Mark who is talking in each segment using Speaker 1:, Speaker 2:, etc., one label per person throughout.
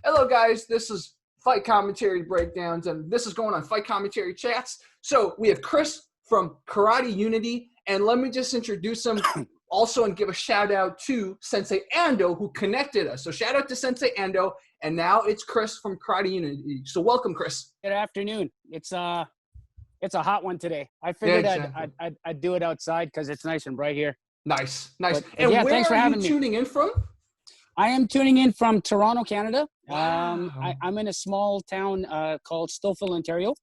Speaker 1: Hello, guys. This is Fight Commentary Breakdowns, and this is going on Fight Commentary Chats. So we have Chris from Karate Unity, and let me just introduce him also and give a shout out to Sensei Ando, who connected us. So shout out to Sensei Ando, and now it's Chris from Karate Unity. So welcome, Chris.
Speaker 2: Good afternoon. It's a hot one today. I figured I'd do it outside because it's nice and bright here.
Speaker 1: Nice.
Speaker 2: But
Speaker 1: And
Speaker 2: yeah,
Speaker 1: where
Speaker 2: thanks for
Speaker 1: are
Speaker 2: having
Speaker 1: you
Speaker 2: me.
Speaker 1: tuning in from?
Speaker 2: I am tuning in from Toronto, Canada.
Speaker 1: Wow.
Speaker 2: I'm in a small town called Stouffville, Ontario,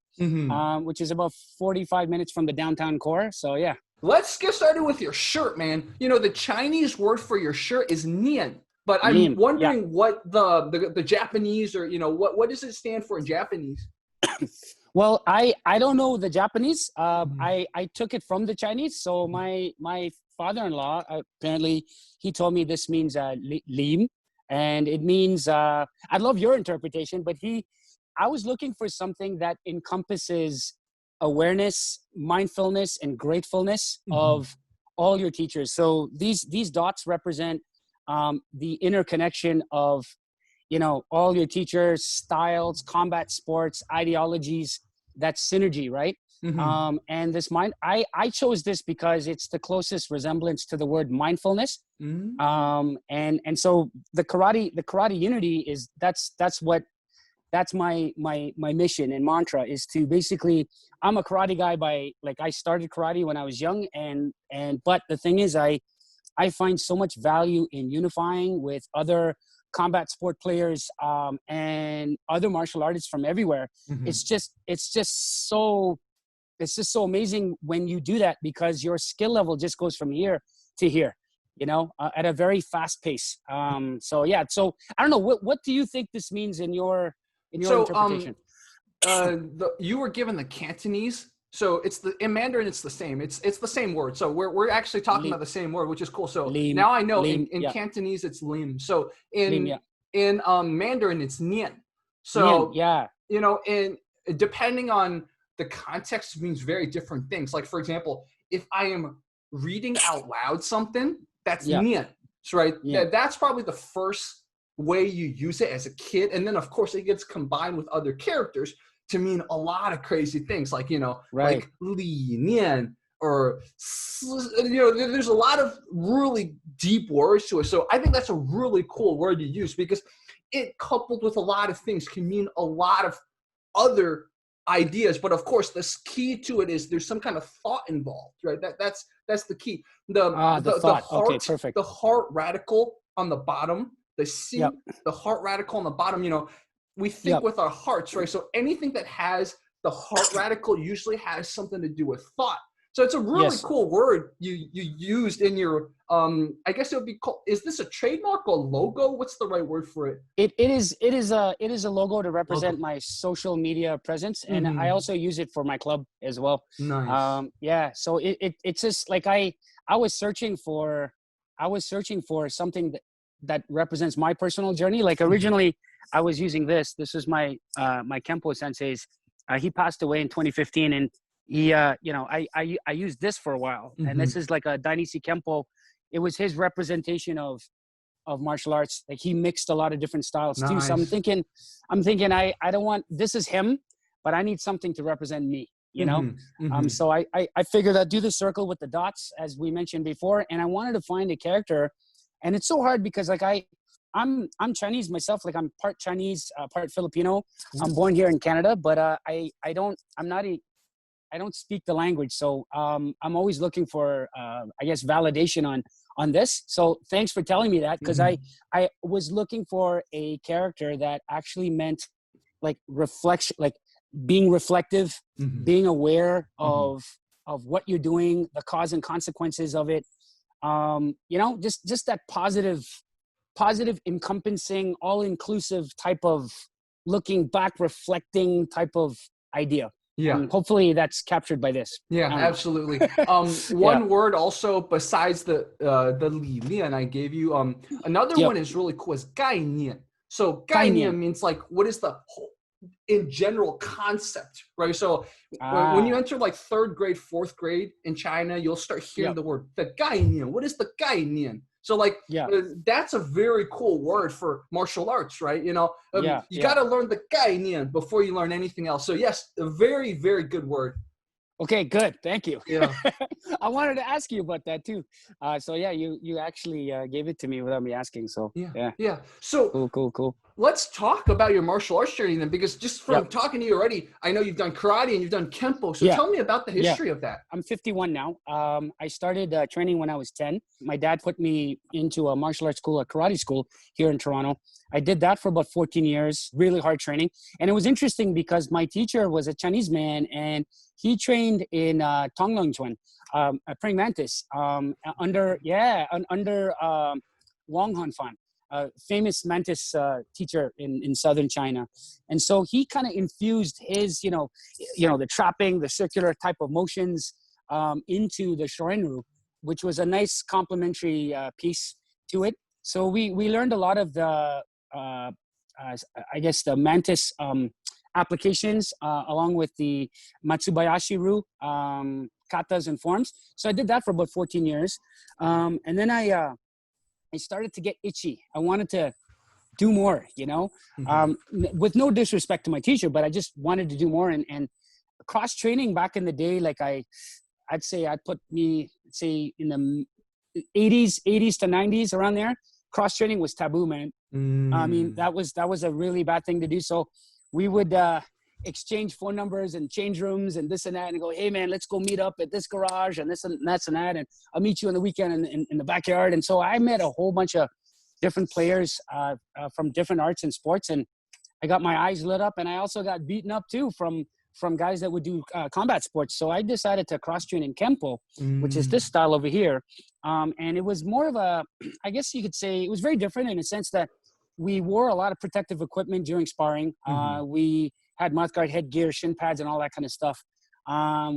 Speaker 2: which is about 45 minutes from the downtown core. So yeah.
Speaker 1: Let's get started with your shirt, man. You know, the Chinese word for your shirt is nian, but I'm wondering what the Japanese, or, you know, what does it stand for in Japanese?
Speaker 2: Well, I don't know the Japanese. I took it from the Chinese. So my father-in-law, apparently he told me this means lim, and it means I love your interpretation, but I was looking for something that encompasses awareness, mindfulness, and gratefulness of all your teachers. So these dots represent the interconnection of, you know, all your teachers, styles, combat sports, ideologies. That's synergy, right? And this I chose this because it's the closest resemblance to the word mindfulness. And so the karate unity is that's my mission and mantra, is to basically, I'm a karate guy I started karate when I was young, but the thing is I find so much value in unifying with other combat sport players and other martial artists from everywhere. It's just so amazing when you do that, because your skill level just goes from here to here, you know, at a very fast pace. So I don't know, what do you think this means in your interpretation?
Speaker 1: You were given the Cantonese, so in Mandarin it's the same. It's the same word. So we're actually talking about the same word, which is cool. So now I know in Cantonese it's lim. So in Mandarin it's nian. So you know, and depending on the context, means very different things. Like, for example, if I am reading out loud something, that's nian, right? That's probably the first way you use it as a kid, and then of course it gets combined with other characters to mean a lot of crazy things, like, you know, like li nian, or, you know, there's a lot of really deep words to it. So I think that's a really cool word to use, because it, coupled with a lot of things, can mean a lot of other ideas. But of course, the key to it is there's some kind of thought involved, right? That's the key. The thought.
Speaker 2: Okay, perfect.
Speaker 1: The heart radical on the bottom, the heart radical on the bottom, you know, we think with our hearts, right? So anything that has the heart radical usually has something to do with thought. So it's a really cool word you used in your, I guess it would be called, is this a trademark or logo? What's the right word for it? It is
Speaker 2: a logo to represent my social media presence. And I also use it for my club as well.
Speaker 1: Nice.
Speaker 2: So it's just like, I was searching for something that represents my personal journey. Like, originally I was using this. This is my Kempo sensei's. He passed away in 2015, and he, you know, I used this for a while, and this is like a Dainichi Kempo. It was his representation of martial arts. Like, he mixed a lot of different styles too. So I'm thinking, I don't want, this is him, but I need something to represent me, you know? So I figured I'd do the circle with the dots, as we mentioned before, and I wanted to find a character. And it's so hard because, like, I'm Chinese myself. Like, I'm part Chinese, part Filipino. I'm born here in Canada, but I don't speak the language. So I'm always looking for, I guess, validation on this. So thanks for telling me that, because I was looking for a character that actually meant, like, reflection, like being reflective, being aware of what you're doing, the cause and consequences of it. You know, just that positive, encompassing, all-inclusive type of looking back, reflecting type of idea. Hopefully that's captured by this.
Speaker 1: Absolutely. One word also besides the li nian I gave you, another one is really cool, is gai nian. So gai nian means, like, what is the whole, in general, concept, right? So when you enter like 3rd grade, 4th grade in China, you'll start hearing the word the gai nian. What is the gai nian? So like,
Speaker 2: Yeah.
Speaker 1: That's a very cool word for martial arts, right? You got to learn the gainian before you learn anything else. So yes, a very, very good word.
Speaker 2: Okay, good. Thank you.
Speaker 1: Yeah.
Speaker 2: I wanted to ask you about that too. So yeah, you actually gave it to me without me asking. So
Speaker 1: yeah. So
Speaker 2: cool.
Speaker 1: Let's talk about your martial arts journey then, because just from
Speaker 2: Yep.
Speaker 1: talking to you already, I know you've done karate and you've done kempo. So tell me about the history of that.
Speaker 2: I'm 51 now. I started training when I was 10. My dad put me into a martial arts school, a karate school here in Toronto. I did that for about 14 years, really hard training. And it was interesting because my teacher was a Chinese man and he trained in Tonglong Chuan, a praying mantis, under Wang Hanfan, famous mantis teacher in southern China. And so he kind of infused his, the trapping, the circular type of motions into the Shorinru, which was a nice complementary piece to it. So we learned a lot of the, the mantis applications along with the Matsubayashi-ru, katas and forms. So I did that for about 14 years. And then I started to get itchy. I wanted to do more, with no disrespect to my teacher, but I just wanted to do more. And cross training back in the day, like I'd say I'd put me, say in the 80s to 90s, around there, cross training was taboo, man. I mean, that was a really bad thing to do. So we would exchange phone numbers and change rooms and this and that and go, hey man, let's go meet up at this garage and this and that's and that. And I'll meet you on the weekend in the backyard. And so I met a whole bunch of different players from different arts and sports. And I got my eyes lit up, and I also got beaten up too from guys that would do combat sports. So I decided to cross train in Kempo, which is this style over here. And it was more of a, I guess you could say it was very different in a sense that we wore a lot of protective equipment during sparring. We had mouthguard headgear, shin pads, and all that kind of stuff.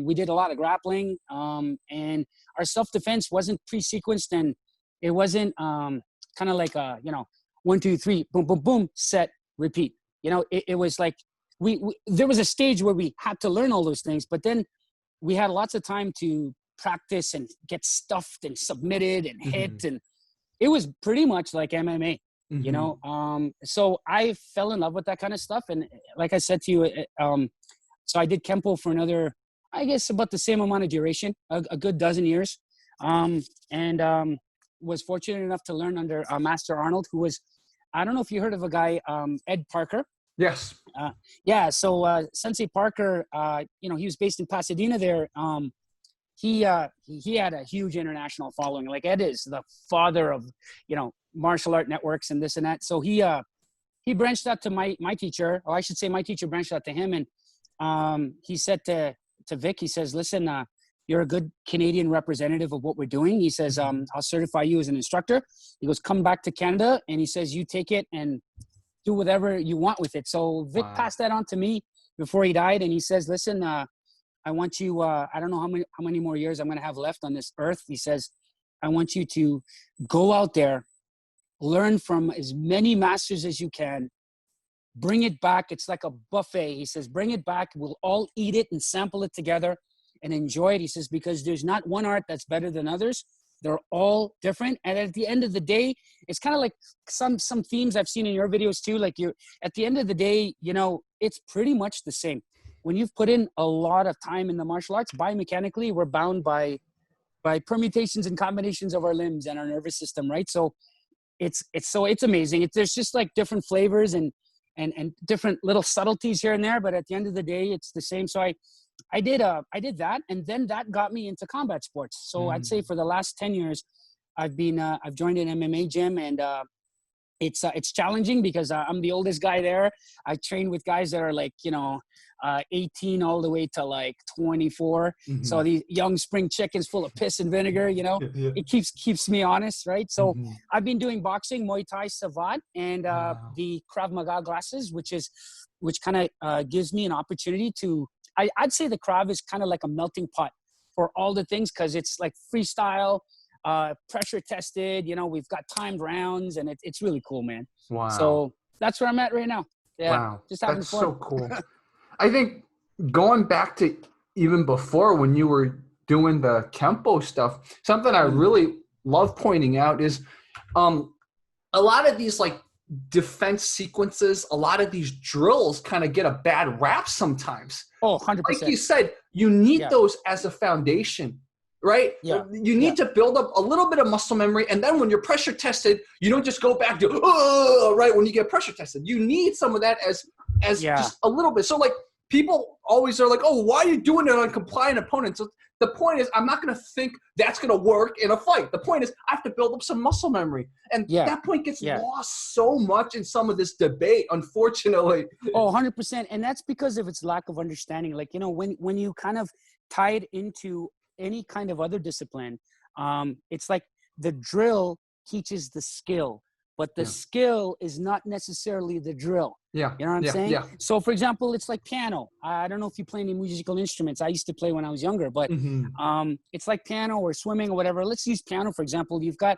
Speaker 2: We did a lot of grappling, and our self-defense wasn't pre-sequenced, and it wasn't kind of like a, 1, 2, 3, boom, boom, boom, set, repeat. It was like there was a stage where we had to learn all those things, but then we had lots of time to practice and get stuffed and submitted and hit, and it was pretty much like MMA. So I fell in love with that kind of stuff. And like I said to you, so I did Kempo for another, I guess about the same amount of duration, a good dozen years. And was fortunate enough to learn under Master Arnold, who was, I don't know if you heard of a guy, Ed Parker.
Speaker 1: Yes.
Speaker 2: So Sensei Parker, he was based in Pasadena there. He had a huge international following. Like Ed is the father of, martial art networks and this and that. So he branched out to my teacher, or I should say my teacher branched out to him. And he said to Vic, he says, listen, you're a good Canadian representative of what we're doing. He says, I'll certify you as an instructor. He goes, come back to Canada. And he says, you take it and do whatever you want with it. So Vic passed that on to me before he died. And he says, listen, I want you, I don't know how many more years I'm going to have left on this earth. He says, I want you to go out there, learn from as many masters as you can, bring it back. It's like a buffet. He says, bring it back. We'll all eat it and sample it together and enjoy it. He says, because there's not one art that's better than others. They're all different. And at the end of the day, it's kind of like some themes I've seen in your videos too. Like at the end of the day, it's pretty much the same. When you've put in a lot of time in the martial arts, biomechanically, we're bound by permutations and combinations of our limbs and our nervous system, right? So it's amazing. There's just like different flavors and different little subtleties here and there, but at the end of the day, it's the same. So I did that, and then that got me into combat sports. So I'd say for the last 10 years, I've joined an MMA gym, and it's challenging because I'm the oldest guy there. I train with guys that are like 18 all the way to like 24. So these young spring chickens full of piss and vinegar. It keeps me honest, right? So I've been doing boxing, Muay Thai, Savate, and the Krav Maga classes, which kind of gives me an opportunity to. I'd say the Krav is kind of like a melting pot for all the things, because it's like freestyle, pressure tested. We've got timed rounds, and it's really cool, man.
Speaker 1: Wow.
Speaker 2: So that's where I'm at right now. Yeah.
Speaker 1: Wow.
Speaker 2: Just having
Speaker 1: That's
Speaker 2: fun.
Speaker 1: so cool. I think going back to even before when you were doing the Kempo stuff, something I really love pointing out is a lot of these like defense sequences, a lot of these drills kind of get a bad rap sometimes.
Speaker 2: Oh, 100%.
Speaker 1: Like you said, you need those as a foundation, right?
Speaker 2: Yeah.
Speaker 1: You need to build up a little bit of muscle memory. And then when you're pressure tested, you don't just go back to, right, when you get pressure tested. You need some of that as just a little bit. So like people always are like, oh, why are you doing it on compliant opponents? So the point is, I'm not going to think that's going to work in a fight. The point is, I have to build up some muscle memory. And that point gets lost so much in some of this debate, unfortunately.
Speaker 2: Oh, 100%. And that's because of its lack of understanding. Like, you know, when you kind of tie it into any kind of other discipline, it's like the drill teaches the skill, but the skill is not necessarily the drill.
Speaker 1: Yeah.
Speaker 2: You know what I'm saying?
Speaker 1: Yeah.
Speaker 2: So for example, it's like piano. I don't know if you play any musical instruments. I used to play when I was younger, but it's like piano or swimming or whatever. Let's use piano, for example. You've got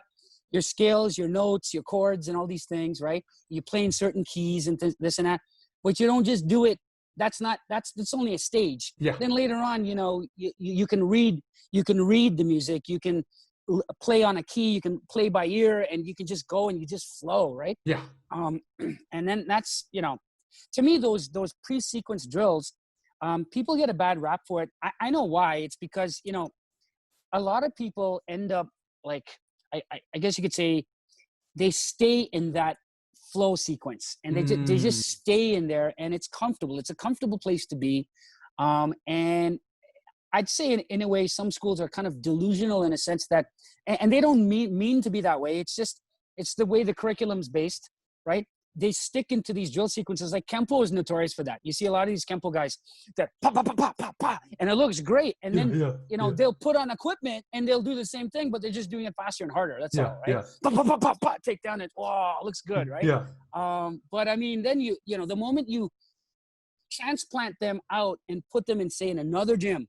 Speaker 2: your scales, your notes, your chords, and all these things, right? You play in certain keys and this and that, but you don't just do it. That's only a stage.
Speaker 1: Yeah.
Speaker 2: Then later on, you know, you can read the music. You can play on a key, you can play by ear, and you can just go and you just flow, right?
Speaker 1: Yeah.
Speaker 2: And then that's, you know, to me, those pre-sequence drills, people get a bad rap for it. I know why. It's because, you know, a lot of people end up like, I guess you could say they stay in that flow sequence and they just stay in there, and it's comfortable. It's a comfortable place to be. And I'd say in a way, some schools are kind of delusional in a sense that, and they don't mean to be that way. It's just, it's the way the curriculum's based, right? They stick into these drill sequences. Like Kempo is notorious for that. You see a lot of these Kempo guys that pa, pa, pa, pa, pa, pa, and it looks great. And then, you know, they'll put on equipment and they'll do the same thing, but they're just doing it faster and harder. That's all, right? Pa, pa, pa, pa, pa, take down it. Oh, it looks good, right?
Speaker 1: Yeah.
Speaker 2: But I mean, then you know, the moment you transplant them out and put them in, say, in another gym,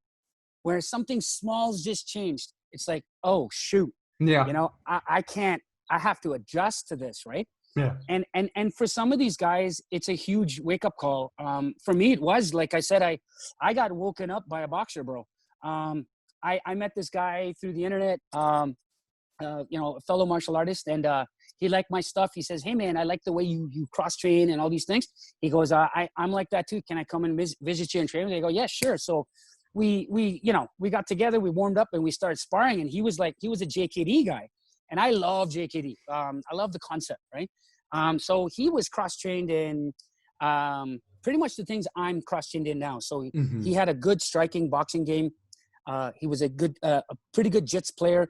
Speaker 2: where something small's just changed, it's like, oh shoot, you know, I have to adjust to this, right?
Speaker 1: Yeah.
Speaker 2: And for some of these guys, it's a huge wake up call. For me, it was, like I said, I got woken up by a boxer, bro. I met this guy through the internet, you know, a fellow martial artist, and he liked my stuff. He says, hey man, I like the way you cross train and all these things. He goes, I'm like that too. Can I come and visit you and train? They go, yeah, sure. So we you know, we got together, we warmed up, and we started sparring. And he was a JKD guy, and I love JKD. I love the concept, right? So he was cross-trained in pretty much the things I'm cross-trained in now. So he had a good striking boxing game. He was a pretty good jits player.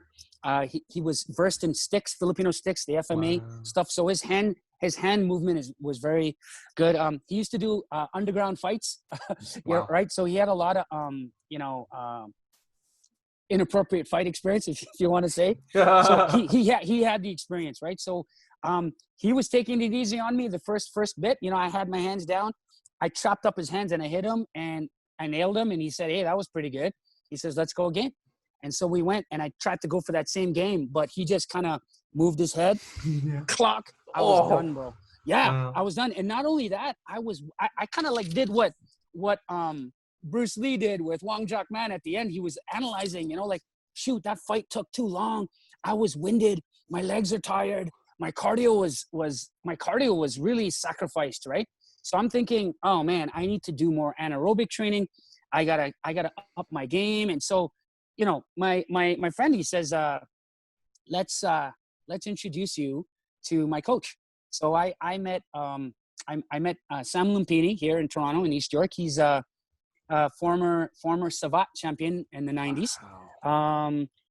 Speaker 2: He was versed in sticks, Filipino sticks, the FMA stuff. So his hand movement was very good. He used to do underground fights, right? So he had a lot of, you know, inappropriate fight experience, if you want to say. So he had the experience, right? So he was taking it easy on me the first bit. You know, I had my hands down. I chopped up his hands and I hit him and I nailed him. And he said, hey, that was pretty good. He says, let's go again. And so we went, and I tried to go for that same game, but he just kind of moved his head. Clock. I was done, bro. Yeah, I was done. And not only that, I kind of like did what Bruce Lee did with Wong Jack Man at the end. He was analyzing, you know, like, shoot, that fight took too long. I was winded. My legs are tired. My cardio was really sacrificed, right? So I'm thinking, oh man, I need to do more anaerobic training. I gotta up my game. And so, you know, my friend, he says, let's introduce you to my coach. So I met Sam Lumpini here in Toronto, in East York. He's a former Savat champion in the 90s.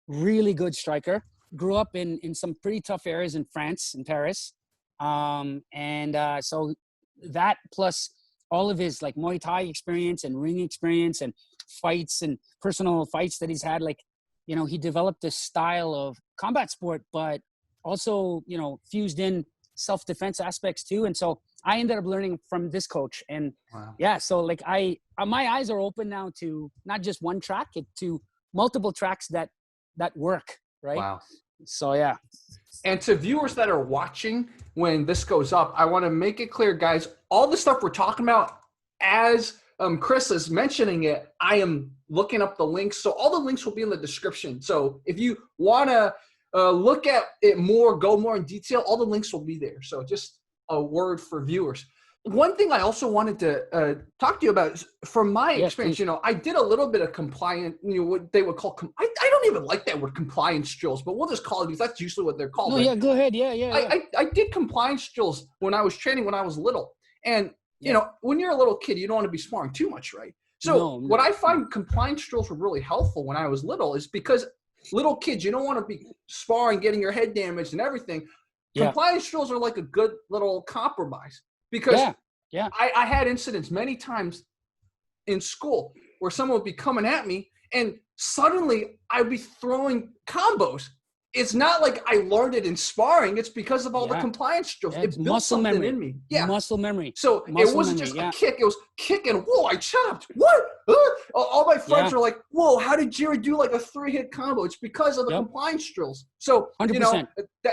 Speaker 2: Really good striker. Grew up in some pretty tough areas in France, in Paris. So that plus all of his like Muay Thai experience and ring experience and fights and personal fights that he's had, like, you know, he developed this style of combat sport, but also, you know, fused in self-defense aspects too. And so I ended up learning from this coach. And so like my eyes are open now to not just one track, to multiple tracks that work, right? Wow. So yeah.
Speaker 1: And to viewers that are watching when this goes up, I want to make it clear, guys, all the stuff we're talking about, as Chris is mentioning it, I am looking up the links. So all the links will be in the description. So if you want to look at it more, go more in detail, all the links will be there. So just a word for viewers. One thing I also wanted to talk to you about is, from my experience,
Speaker 2: please.
Speaker 1: I did a little bit of compliant, what they would call, I don't even like that word, compliance drills, but we'll just call it because that's usually what they're called.
Speaker 2: No, yeah, go ahead. Yeah.
Speaker 1: I did compliance drills when I was training when I was little. And, when you're a little kid, you don't want to be sparring too much, right? So what I find compliance drills were really helpful when I was little is because little kids, you don't want to be sparring, getting your head damaged and everything. Yeah. Compliance drills are like a good little compromise. Because I had incidents many times in school where someone would be coming at me and suddenly I'd be throwing combos. It's not like I learned it in sparring. It's because of all the compliance drills. It built
Speaker 2: muscle
Speaker 1: something
Speaker 2: memory
Speaker 1: in me. Yeah.
Speaker 2: Muscle memory.
Speaker 1: So it wasn't just a kick. It was kicking. Whoa, I chopped. What? All my friends were like, whoa, how did Jerry do like a 3-hit combo? It's because of the compliance drills. So,
Speaker 2: 100%.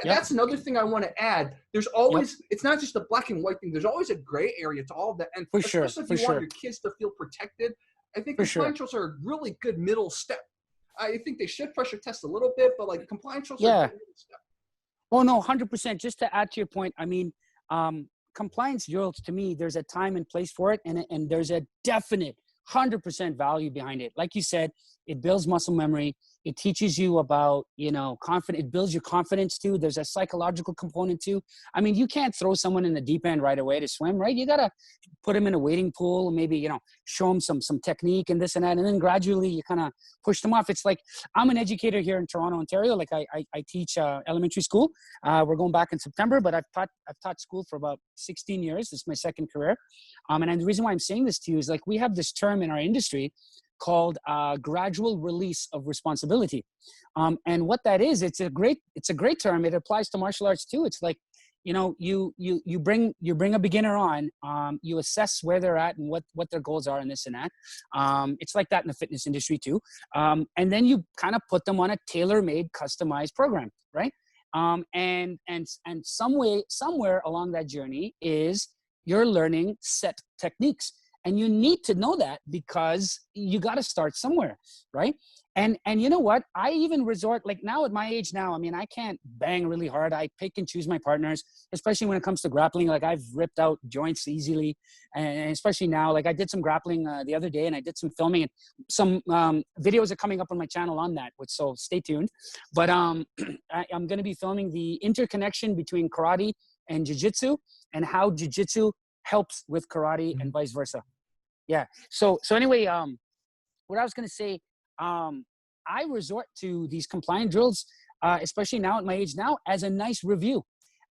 Speaker 1: That's another thing I want to add. There's always, it's not just a black and white thing. There's always a gray area to all of that. And especially if you want your kids to feel protected, I think compliance drills are a really good middle step. I think they should pressure test a little bit, but like compliance drills are a good step.
Speaker 2: Oh, no, 100%. Just to add to your point, I mean, compliance drills, to me, there's a time and place for it, and there's a definite 100% value behind it. Like you said, it builds muscle memory. It teaches you about, confidence. It builds your confidence too. There's a psychological component too. I mean, you can't throw someone in the deep end right away to swim, right? You got to put them in a wading pool, maybe, show them some technique and this and that. And then gradually you kind of push them off. It's like, I'm an educator here in Toronto, Ontario. Like I teach elementary school. We're going back in September, but I've taught school for about 16 years. This is my second career. And the reason why I'm saying this to you is like, we have this term in our industry called gradual release of responsibility. And what that is, it's a great term. It applies to martial arts too. It's like, you bring a beginner on, you assess where they're at and what their goals are and this and that. It's like that in the fitness industry too. And then you kind of put them on a tailor-made, customized program, right? And somewhere along that journey is you're learning set techniques. And you need to know that because you got to start somewhere, right? And you know what? I even resort, like now at my age now, I mean, I can't bang really hard. I pick and choose my partners, especially when it comes to grappling. Like I've ripped out joints easily. And especially now, like I did some grappling the other day and I did some filming and some videos are coming up on my channel on that, so stay tuned. But I'm going to be filming the interconnection between karate and jiu-jitsu and how jiu-jitsu helps with karate and vice versa. Yeah. So anyway, what I was going to say, I resort to these compliant drills, especially now at my age now, as a nice review.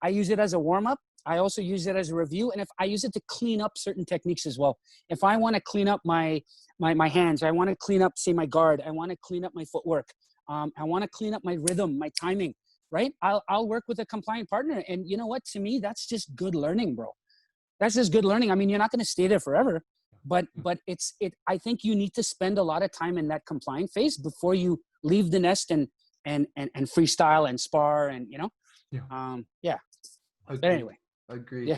Speaker 2: I use it as a warm up. I also use it as a review. And if I use it to clean up certain techniques as well. If I want to clean up my hands, I want to clean up, say, my guard. I want to clean up my footwork. I want to clean up my rhythm, my timing, right? I'll work with a compliant partner. And you know what? To me, that's just good learning, bro. That's just good learning. I mean, you're not going to stay there forever. But I think you need to spend a lot of time in that compliant phase before you leave the nest and freestyle and spar and But anyway,
Speaker 1: agreed.
Speaker 2: Yeah.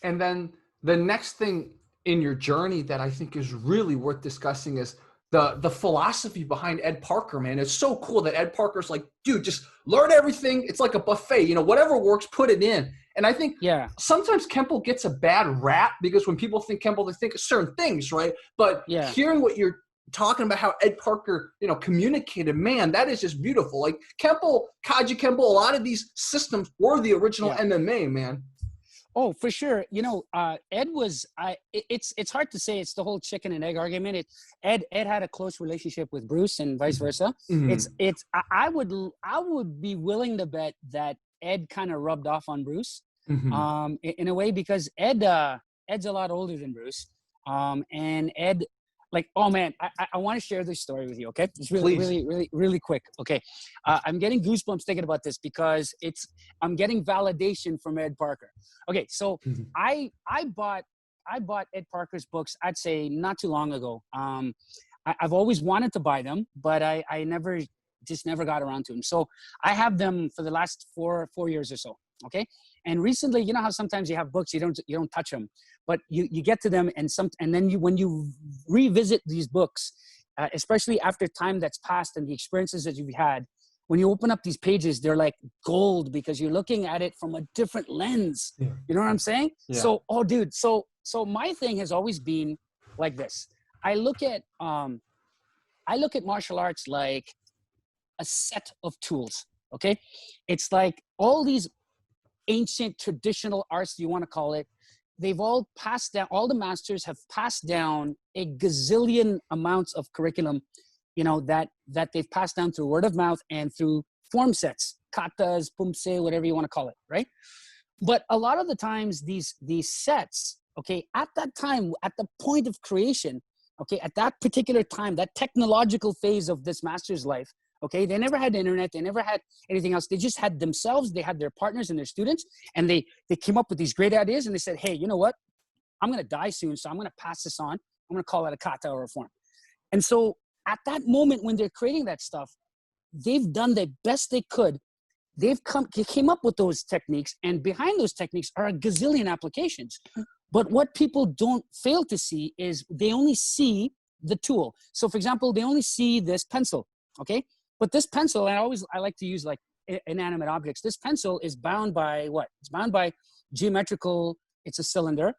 Speaker 1: And then the next thing in your journey that I think is really worth discussing is the philosophy behind Ed Parker, man. It's so cool that Ed Parker's like, dude, just learn everything. It's like a buffet, whatever works, put it in. And I think sometimes Kempo gets a bad rap because when people think Kempo, they think of certain things, right? But hearing what you're talking about, how Ed Parker, communicated, man, that is just beautiful. Like Kempo, Kaji Kempo, a lot of these systems were the original MMA, man.
Speaker 2: Oh, for sure. Ed was, it's hard to say. It's the whole chicken and egg argument. Ed had a close relationship with Bruce and vice versa. Mm-hmm. I would be willing to bet that Ed kind of rubbed off on Bruce, in a way, because Ed's a lot older than Bruce. And Ed, like, oh man, I want to share this story with you. Okay. It's really quick. Okay. I'm getting goosebumps thinking about this because I'm getting validation from Ed Parker. Okay. So I bought Ed Parker's books, I'd say not too long ago. I've always wanted to buy them, but I never got around to them. So I have them for the last four years or so. Okay. And recently, you know how sometimes you have books, you don't touch them, but you get to them and then when you revisit these books, especially after time that's passed and the experiences that you've had, when you open up these pages, they're like gold because you're looking at it from a different lens.
Speaker 1: Yeah.
Speaker 2: You know what I'm saying?
Speaker 1: Yeah.
Speaker 2: So, oh dude, so my thing has always been like this. I look at martial arts like a set of tools. Okay. It's like all these ancient traditional arts, you want to call it, they've all passed down, all the masters have passed down a gazillion amounts of curriculum, you know, that they've passed down through word of mouth and through form sets, katas, pumse, whatever you want to call it, right? But a lot of the times these sets, okay, at that time, at the point of creation, okay, at that particular time, that technological phase of this master's life, okay, they never had the internet, they never had anything else. They just had themselves, they had their partners and their students, and they came up with these great ideas, and they said, hey, you know what? I'm going to die soon, so I'm going to pass this on. I'm going to call it a kata or a form. And so at that moment when they're creating that stuff, they've done the best they could. They came up with those techniques, and behind those techniques are a gazillion applications. But what people don't fail to see is they only see the tool. So for example, they only see this pencil, okay? But this pencil, I like to use like inanimate objects. This pencil is bound by what? It's bound by geometrical, it's a cylinder.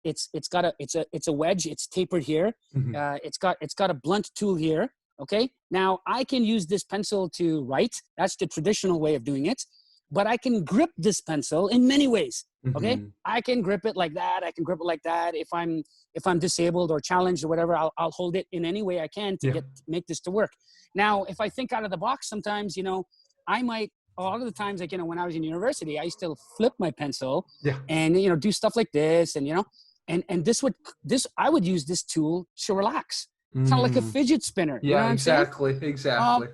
Speaker 2: It's a wedge, it's tapered here.
Speaker 1: Mm-hmm.
Speaker 2: It's got a blunt tool here. Okay. Now I can use this pencil to write. That's the traditional way of doing it. But I can grip this pencil in many ways. Okay. Mm-hmm. I can grip it like that. I can grip it like that. If I'm disabled or challenged or whatever, I'll hold it in any way I can to make this to work. Now, if I think out of the box, sometimes, you know, I might, a lot of the times, like, you know, when I was in university, I used to flip my pencil and, you know, do stuff like this and, you know, and I would use this tool to relax. It's kind of like a fidget spinner.
Speaker 1: Yeah,
Speaker 2: you know what
Speaker 1: exactly. Exactly.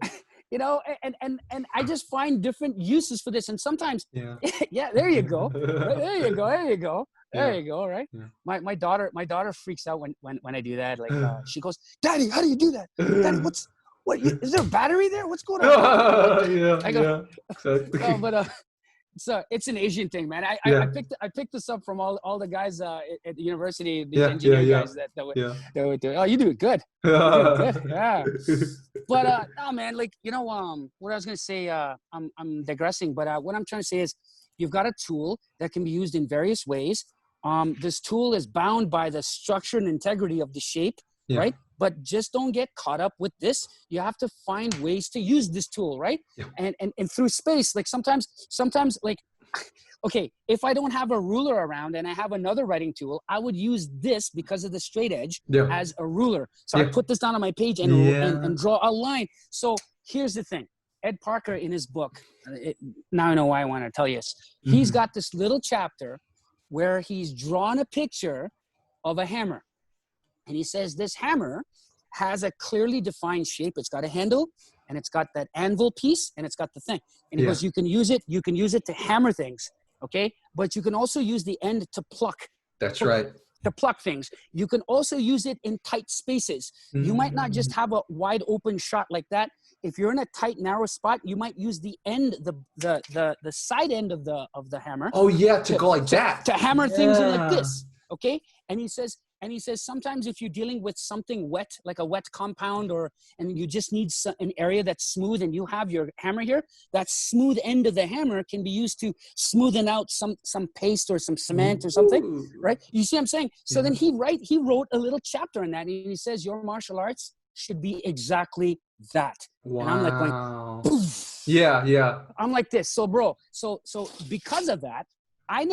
Speaker 2: You know, and I just find different uses for this. And sometimes, there you go. There you go. There you go. Right. Yeah. My daughter freaks out when I do that. Like, she goes, Daddy, how do you do that? Daddy, is there a battery there? What's going on? I go, exactly. No, but, so it's an Asian thing, man. I picked this up from all the guys at the university, the engineer guys that would do it. Oh, you do it good. You do it good. Yeah. But no, man, like, you know, what I was gonna say, I'm digressing, but what I'm trying to say is you've got a tool that can be used in various ways. This tool is bound by the structure and integrity of the shape, right? But just don't get caught up with this. You have to find ways to use this tool, right? Yeah. And through space, like sometimes like, okay, if I don't have a ruler around and I have another writing tool, I would use this because of the straight edge as a ruler. So I put this down on my page and draw a line. So here's the thing. Ed Parker in his book, now I know why I want to tell you this. He's got this little chapter where he's drawn a picture of a hammer. And he says this hammer has a clearly defined shape. It's got a handle and it's got that anvil piece and it's got the thing. And he goes, you can use it to hammer things. Okay. But you can also use the end to pluck.
Speaker 1: That's right.
Speaker 2: To pluck things. You can also use it in tight spaces. You might not just have a wide open shot like that. If you're in a tight, narrow spot, you might use the end, the side end of the hammer.
Speaker 1: Oh yeah. To go like that.
Speaker 2: To hammer things in like this. Okay. And he says sometimes if you're dealing with something wet, like a wet compound, and you just need an area that's smooth and you have your hammer here, that smooth end of the hammer can be used to smoothen out some paste or some cement or something, right? You see what I'm saying? So then he wrote a little chapter on that, and he says your martial arts should be exactly that. Wow. And I'm like going, poof. Yeah. I'm like this. So bro, so because of that, I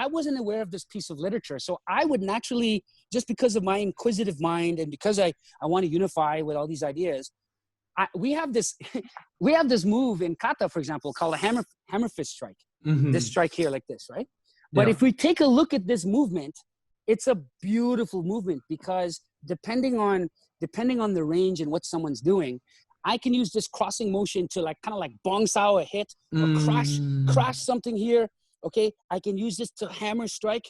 Speaker 2: wasn't aware of this piece of literature. So I would naturally, just because of my inquisitive mind and because I want to unify with all these ideas, we have this move in kata, for example, called a hammer fist strike. This strike here like this, right? But if we take a look at this movement, it's a beautiful movement because depending on the range and what someone's doing, I can use this crossing motion to like kind of like bong sao a hit or crash something here. Okay, I can use this to hammer strike.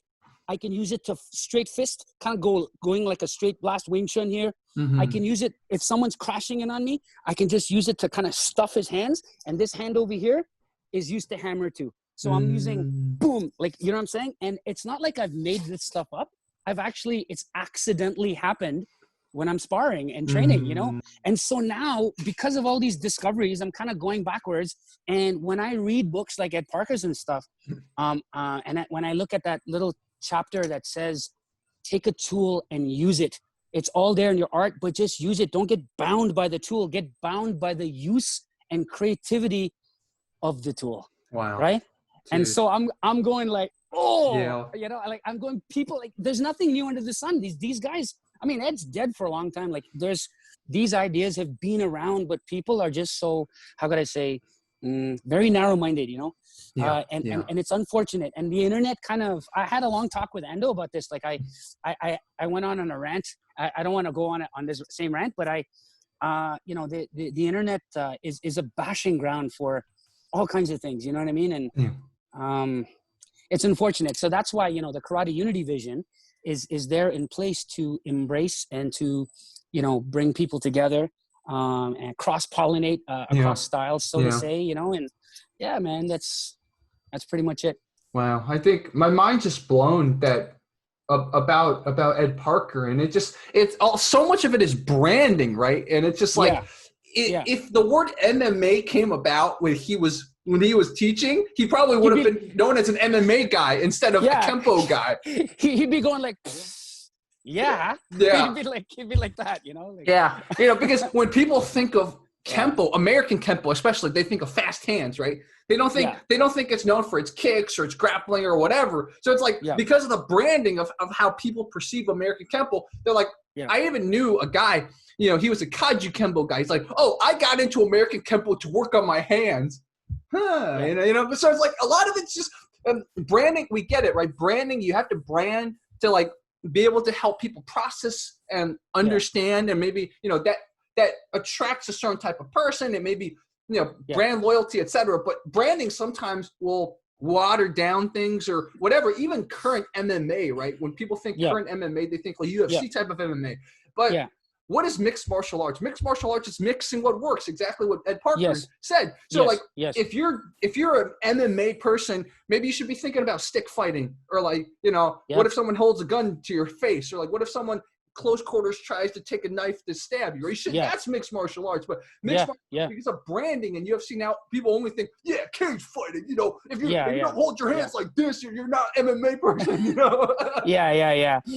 Speaker 2: I can use it to straight fist, kind of going like a straight blast Wing Chun here. I can use it if someone's crashing in on me. I can just use it to kind of stuff his hands. And this hand over here is used to hammer too. So I'm using boom, like, you know what I'm saying? And it's not like I've made this stuff up. It's accidentally happened when I'm sparring and training, you know? And so now, because of all these discoveries, I'm kind of going backwards. And when I read books like Ed Parker's and stuff, when I look at that little chapter that says, take a tool and use it. It's all there in your art, but just use it. Don't get bound by the tool. Get bound by the use and creativity of the tool.
Speaker 1: Wow.
Speaker 2: Right?
Speaker 1: Dude.
Speaker 2: And so I'm going like, oh, you know, like I'm going, people, like, there's nothing new under the sun. These guys, I mean, Ed's dead for a long time. Like, these ideas have been around, but people are just so, how could I say, very narrow-minded, you know? And it's unfortunate. And the internet kind of, I had a long talk with Ando about this. Like I went on a rant. I don't want to go on this same rant, but you know, the internet is a bashing ground for all kinds of things, you know what I mean? And it's unfortunate. So that's why, you know, the Karate Unity vision is there in place to embrace and to, you know, bring people together and cross-pollinate across styles, so to say, you know. And yeah, man, that's pretty much it.
Speaker 1: Wow. I think my mind's just blown that about Ed Parker, and it's all, so much of it is branding, right? And it's just like, if the word MMA came about when he was teaching, he probably would have been known as an MMA guy instead of a Kempo guy.
Speaker 2: He'd be going like, yeah. He'd be like that, you know? Like,
Speaker 1: yeah. You know, because when people think of Kempo, American Kempo especially, they think of fast hands, right? They don't think it's known for its kicks or its grappling or whatever. So it's like, because of the branding of how people perceive American Kempo, they're like, I even knew a guy, you know, he was a Kaiju Kempo guy. He's like, oh, I got into American Kempo to work on my hands. You know, so it's like a lot of it's just branding. We get it, right? Branding, you have to brand to like be able to help people process and understand, and maybe, you know, that attracts a certain type of person. It may be, you know, brand loyalty, etc. But branding sometimes will water down things or whatever. Even current MMA, right? When people think current MMA, they think like UFC type of MMA. But what is mixed martial arts? Mixed martial arts is mixing what works, exactly what Ed Parker said. So if you're an MMA person, maybe you should be thinking about stick fighting, or like, you know, what if someone holds a gun to your face, or like what if someone close quarters tries to take a knife to stab you, or you should, that's mixed martial arts. But mixed martial arts, because of branding and UFC now, people only think, cage fighting, you know, if you don't hold your hands like this, you're not MMA person, you know.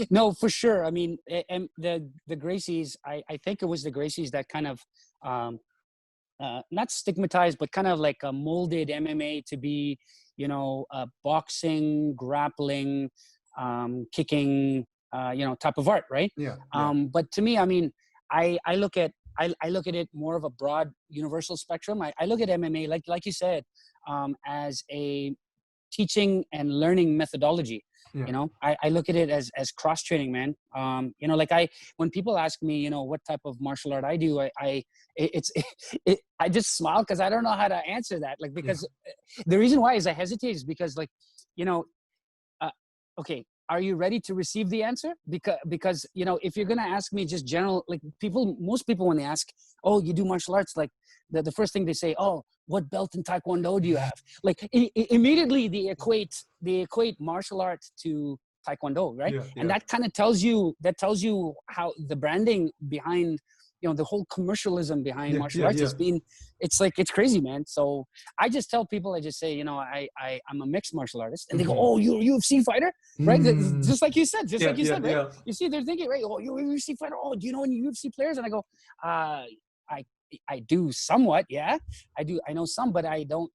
Speaker 2: No, for sure. I mean, the Gracies, I think it was the Gracies that kind of not stigmatized, but kind of like molded MMA to be, you know, boxing, grappling, kicking, you know, type of art, right? But to me, I mean, I look at it more of a broad universal spectrum. I look at MMA, like you said, as a teaching and learning methodology. You know, I look at it as cross training, man. You know, like when people ask me, you know, what type of martial art I do, I just smile because I don't know how to answer that. Like, because the reason why is I hesitate is because, like, you know, okay, are you ready to receive the answer? Because you know, if you're gonna ask me just general, like most people when they ask, oh, you do martial arts, like the first thing they say, oh, what belt in Taekwondo do you have? Like immediately they equate martial arts to Taekwondo, right? And that kind of tells you how the branding behind, you know, the whole commercialism behind martial arts has been, it's crazy, man. So I just tell people, I just say, you know, I'm a mixed martial artist, and they go, oh, you're a UFC fighter, right? Just like you said, right? You see, they're thinking, right? Oh, you're a UFC fighter. Oh, do you know any UFC players? And I go, I do somewhat, I do. I know some, but I don't.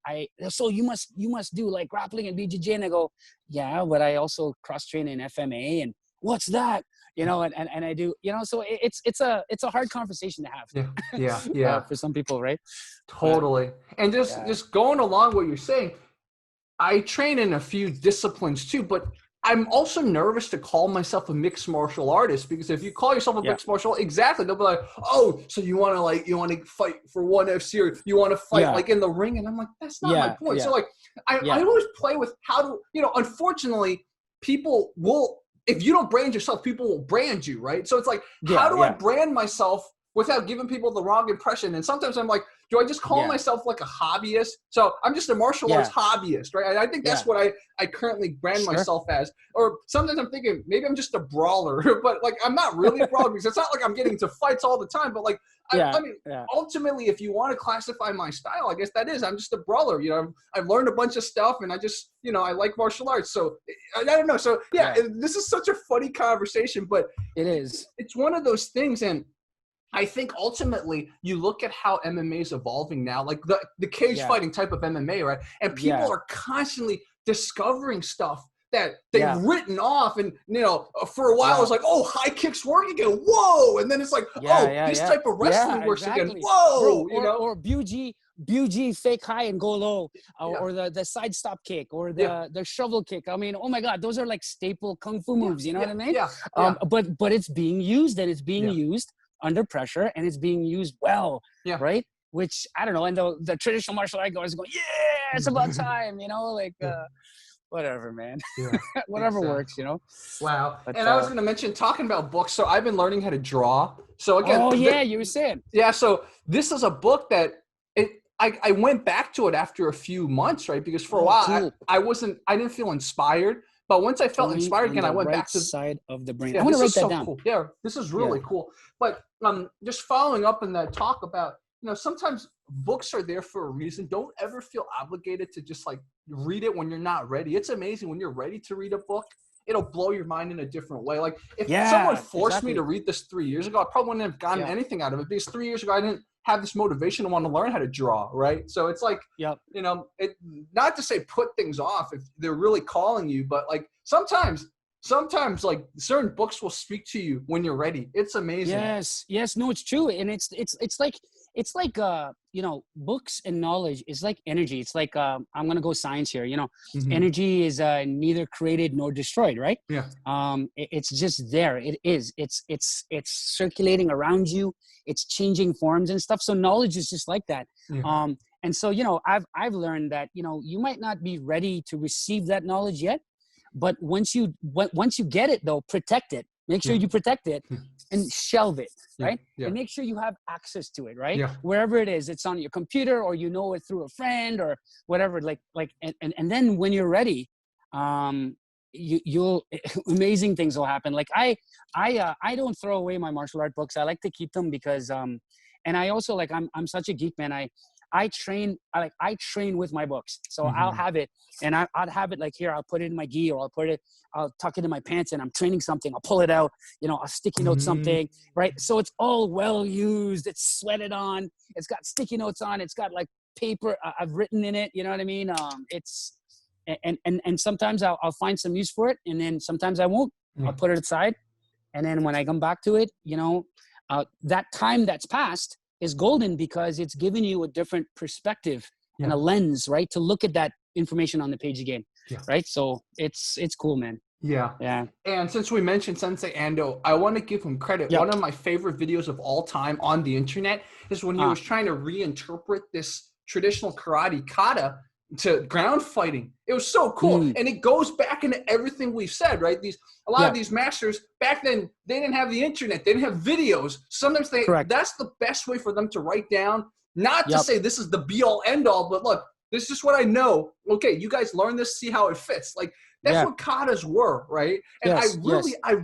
Speaker 2: So you must do like grappling and BJJ. And I go, yeah, but I also cross train in FMA. And what's that? You know, and I do, you know, so it's a hard conversation to have. For some people, right?
Speaker 1: Totally. And just going along what you're saying, I train in a few disciplines too, but I'm also nervous to call myself a mixed martial artist, because if you call yourself a mixed martial artist, exactly, they'll be like, oh, so you want to fight for ONE FC, or you want to fight like in the ring, and I'm like, that's not my point. So like, I always play with how to, you know, unfortunately, people will, if you don't brand yourself, people will brand you, right? So it's like, how do I brand myself without giving people the wrong impression. And sometimes I'm like, do I just call myself like a hobbyist? So I'm just a martial arts hobbyist, right? I think that's what I currently brand myself as. Or sometimes I'm thinking maybe I'm just a brawler, but like I'm not really a brawler because it's not like I'm getting into fights all the time. But like, I mean, ultimately, if you want to classify my style, I guess that is I'm just a brawler. You know, I've learned a bunch of stuff, and I just, you know, I like martial arts. So I don't know. So this is such a funny conversation, but
Speaker 2: it is.
Speaker 1: It's one of those things, and I think ultimately you look at how MMA is evolving now, like the cage fighting type of MMA, right? And people are constantly discovering stuff that they've written off, and you know, for a while it's like, oh, high kicks work again, whoa, and then it's like, this type of wrestling works again, whoa, you know,
Speaker 2: or BG fake high and go low, or the side stop kick, or the shovel kick. I mean, oh my God, those are like staple kung fu moves. You know what I mean? But it's being used, and it's being used under pressure, and it's being used well, right? Which I don't know, and the traditional martial art guys going, yeah, it's about time, you know, like whatever, man. Whatever works, you know.
Speaker 1: Wow. But, and I was going to mention, talking about books, so I've been learning how to draw. So again,
Speaker 2: you were saying.
Speaker 1: So this is a book that I went back to it after a few months, right? Because for a while I didn't feel inspired. But once I felt inspired again, I went back to the
Speaker 2: side of the brain. I want to write that down.
Speaker 1: Cool. Yeah, this is really cool. But just following up on that talk about, you know, sometimes books are there for a reason. Don't ever feel obligated to just like read it when you're not ready. It's amazing when you're ready to read a book. It'll blow your mind in a different way. Like if someone forced me to read this 3 years ago, I probably wouldn't have gotten anything out of it, because 3 years ago I didn't have this motivation to want to learn how to draw, right? So it's like, you know, not to say put things off if they're really calling you, but like sometimes like certain books will speak to you when you're ready. It's amazing.
Speaker 2: Yes, no, it's true. And it's like you know, books and knowledge is like energy. It's like I'm gonna go science here, you know. Energy is neither created nor destroyed, right? It's just there. It's circulating around you. It's changing forms and stuff. So knowledge is just like that. And so, you know, I've learned that, you know, you might not be ready to receive that knowledge yet, but once you get it though, protect it. Make sure you protect it and shelve it, right? And make sure you have access to it, right? Wherever it is, it's on your computer, or you know it through a friend or whatever. And then when you're ready, you'll amazing things will happen. Like I don't throw away my martial art books. I like to keep them because and I also, like, I'm such a geek, man. I train with my books. So I'll have it, and I'll have it like here. I'll put it in my gi, or I'll tuck it in my pants, and I'm training something. I'll pull it out, you know, I'll sticky note something, right? So it's all well used. It's sweated on. It's got sticky notes on. It's got like paper I've written in it. You know what I mean? It's and sometimes I'll find some use for it, and then sometimes I won't. I'll put it aside, and then when I come back to it, you know, that time that's passed is golden, because it's giving you a different perspective and a lens, right, to look at that information on the page again, right? So it's cool, man. Yeah.
Speaker 1: And since we mentioned Sensei Ando, I want to give him credit. One of my favorite videos of all time on the internet is when he was trying to reinterpret this traditional karate kata to ground fighting. It was so cool. And it goes back into everything we've said, right? A lot of these masters back then, they didn't have the internet. They didn't have videos. Sometimes that's the best way for them to write down, not to say this is the be all end all, but look, this is just what I know. Okay, you guys learn this, see how it fits. Like, that's what katas were, right? And I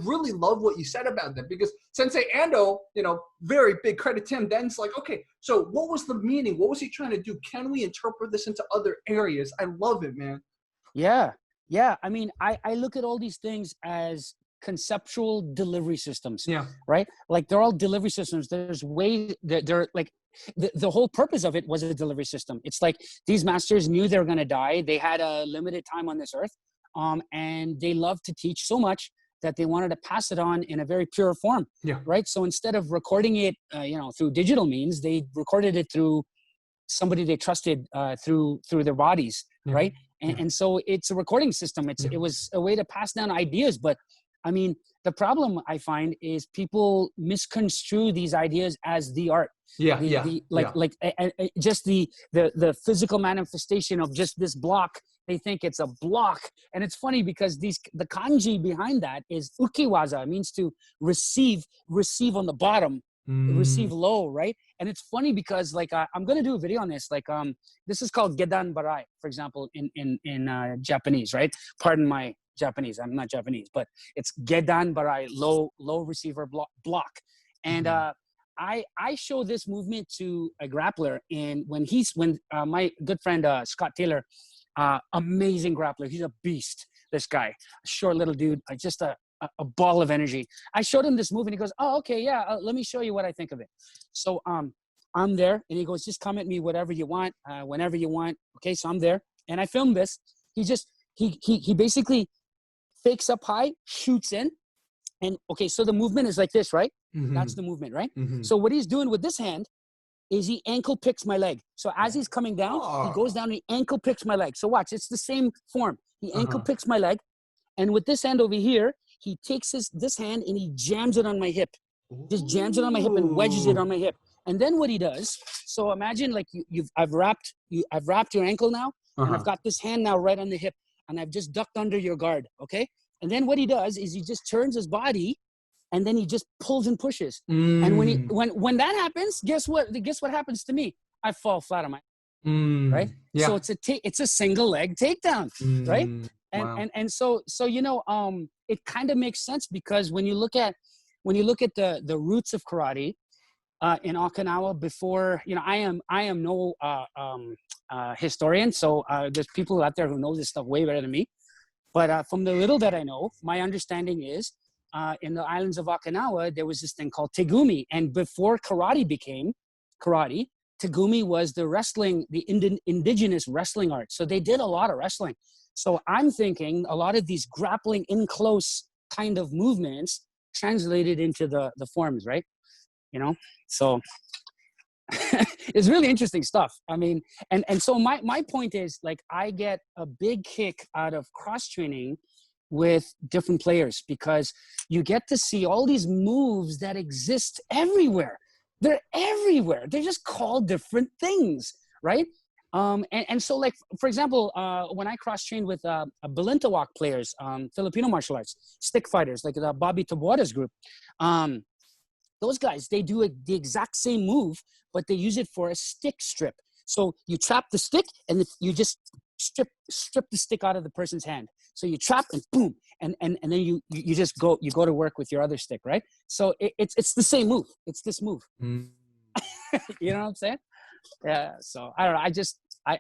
Speaker 1: really love what you said about them, because Sensei Ando, you know, very big credit to him. Then it's like, okay, so what was the meaning? What was he trying to do? Can we interpret this into other areas? I love it, man.
Speaker 2: Yeah. I mean, I look at all these things as conceptual delivery systems, right? Like, they're all delivery systems. There's ways that they're like, the whole purpose of it was a delivery system. It's like these masters knew they were going to die. They had a limited time on this earth. And they loved to teach so much that they wanted to pass it on in a very pure form, right? So instead of recording it, you know, through digital means, they recorded it through somebody they trusted, through their bodies, right? And so it's a recording system. It was a way to pass down ideas. But I mean, the problem I find is people misconstrue these ideas as the art. Just the physical manifestation of just this block. They think it's a block. And it's funny because the kanji behind that is ukiwaza. It means to receive on the bottom, receive low, right? And it's funny because like I'm gonna do a video on this. Like this is called gedan barai, for example, in Japanese, right? Pardon my Japanese. I'm not Japanese, but it's gedan barai, low receiver block. And I show this movement to a grappler, and when my good friend Scott Taylor, amazing grappler, he's a beast. This guy, a short little dude, just a ball of energy. I showed him this move, and he goes, "Oh, okay, yeah. Let me show you what I think of it." So I'm there, and he goes, "Just comment me whatever you want, whenever you want." Okay, so I'm there, and I filmed this. He basically fakes up high, shoots in, and okay, so the movement is like this, right? That's the movement, right? So what he's doing with this hand is he ankle picks my leg. So as he's coming down, he goes down and he ankle picks my leg. So watch, it's the same form. He ankle picks my leg, and with this hand over here, he takes this hand and he jams it on my hip. Just jams it on my hip and wedges it on my hip. And then what he does, so imagine like I've wrapped your ankle now, and I've got this hand now right on the hip, and I've just ducked under your guard, okay? And then what he does is he just turns his body, and then he just pulls and pushes. And when that happens, guess what happens to me? I fall flat on my right? Yeah. So it's a single leg takedown, right? And so it kind of makes sense, because when you look at the roots of karate in Okinawa, before, I am no historian, so there's people out there who know this stuff way better than me. But from the little that I know, my understanding is in the islands of Okinawa, there was this thing called tegumi. And before karate became karate, tegumi was the indigenous wrestling art. So they did a lot of wrestling. So I'm thinking a lot of these grappling in close kind of movements translated into the forms, right? So it's really interesting stuff. I mean, and so my point is, like, I get a big kick out of cross training with different players, because you get to see all these moves that exist everywhere. They're everywhere. They're just called different things, right? And so, like, for example, when I cross-trained with Balintawak players, Filipino martial arts, stick fighters, like the Bobby Taboada's group, those guys, they do the exact same move, but they use it for a stick strip. So you trap the stick, and you just strip the stick out of the person's hand. So you trap and boom, and then you just go to work with your other stick, right? So it's the same move. It's this move. You know what I'm saying? Yeah. So I don't know.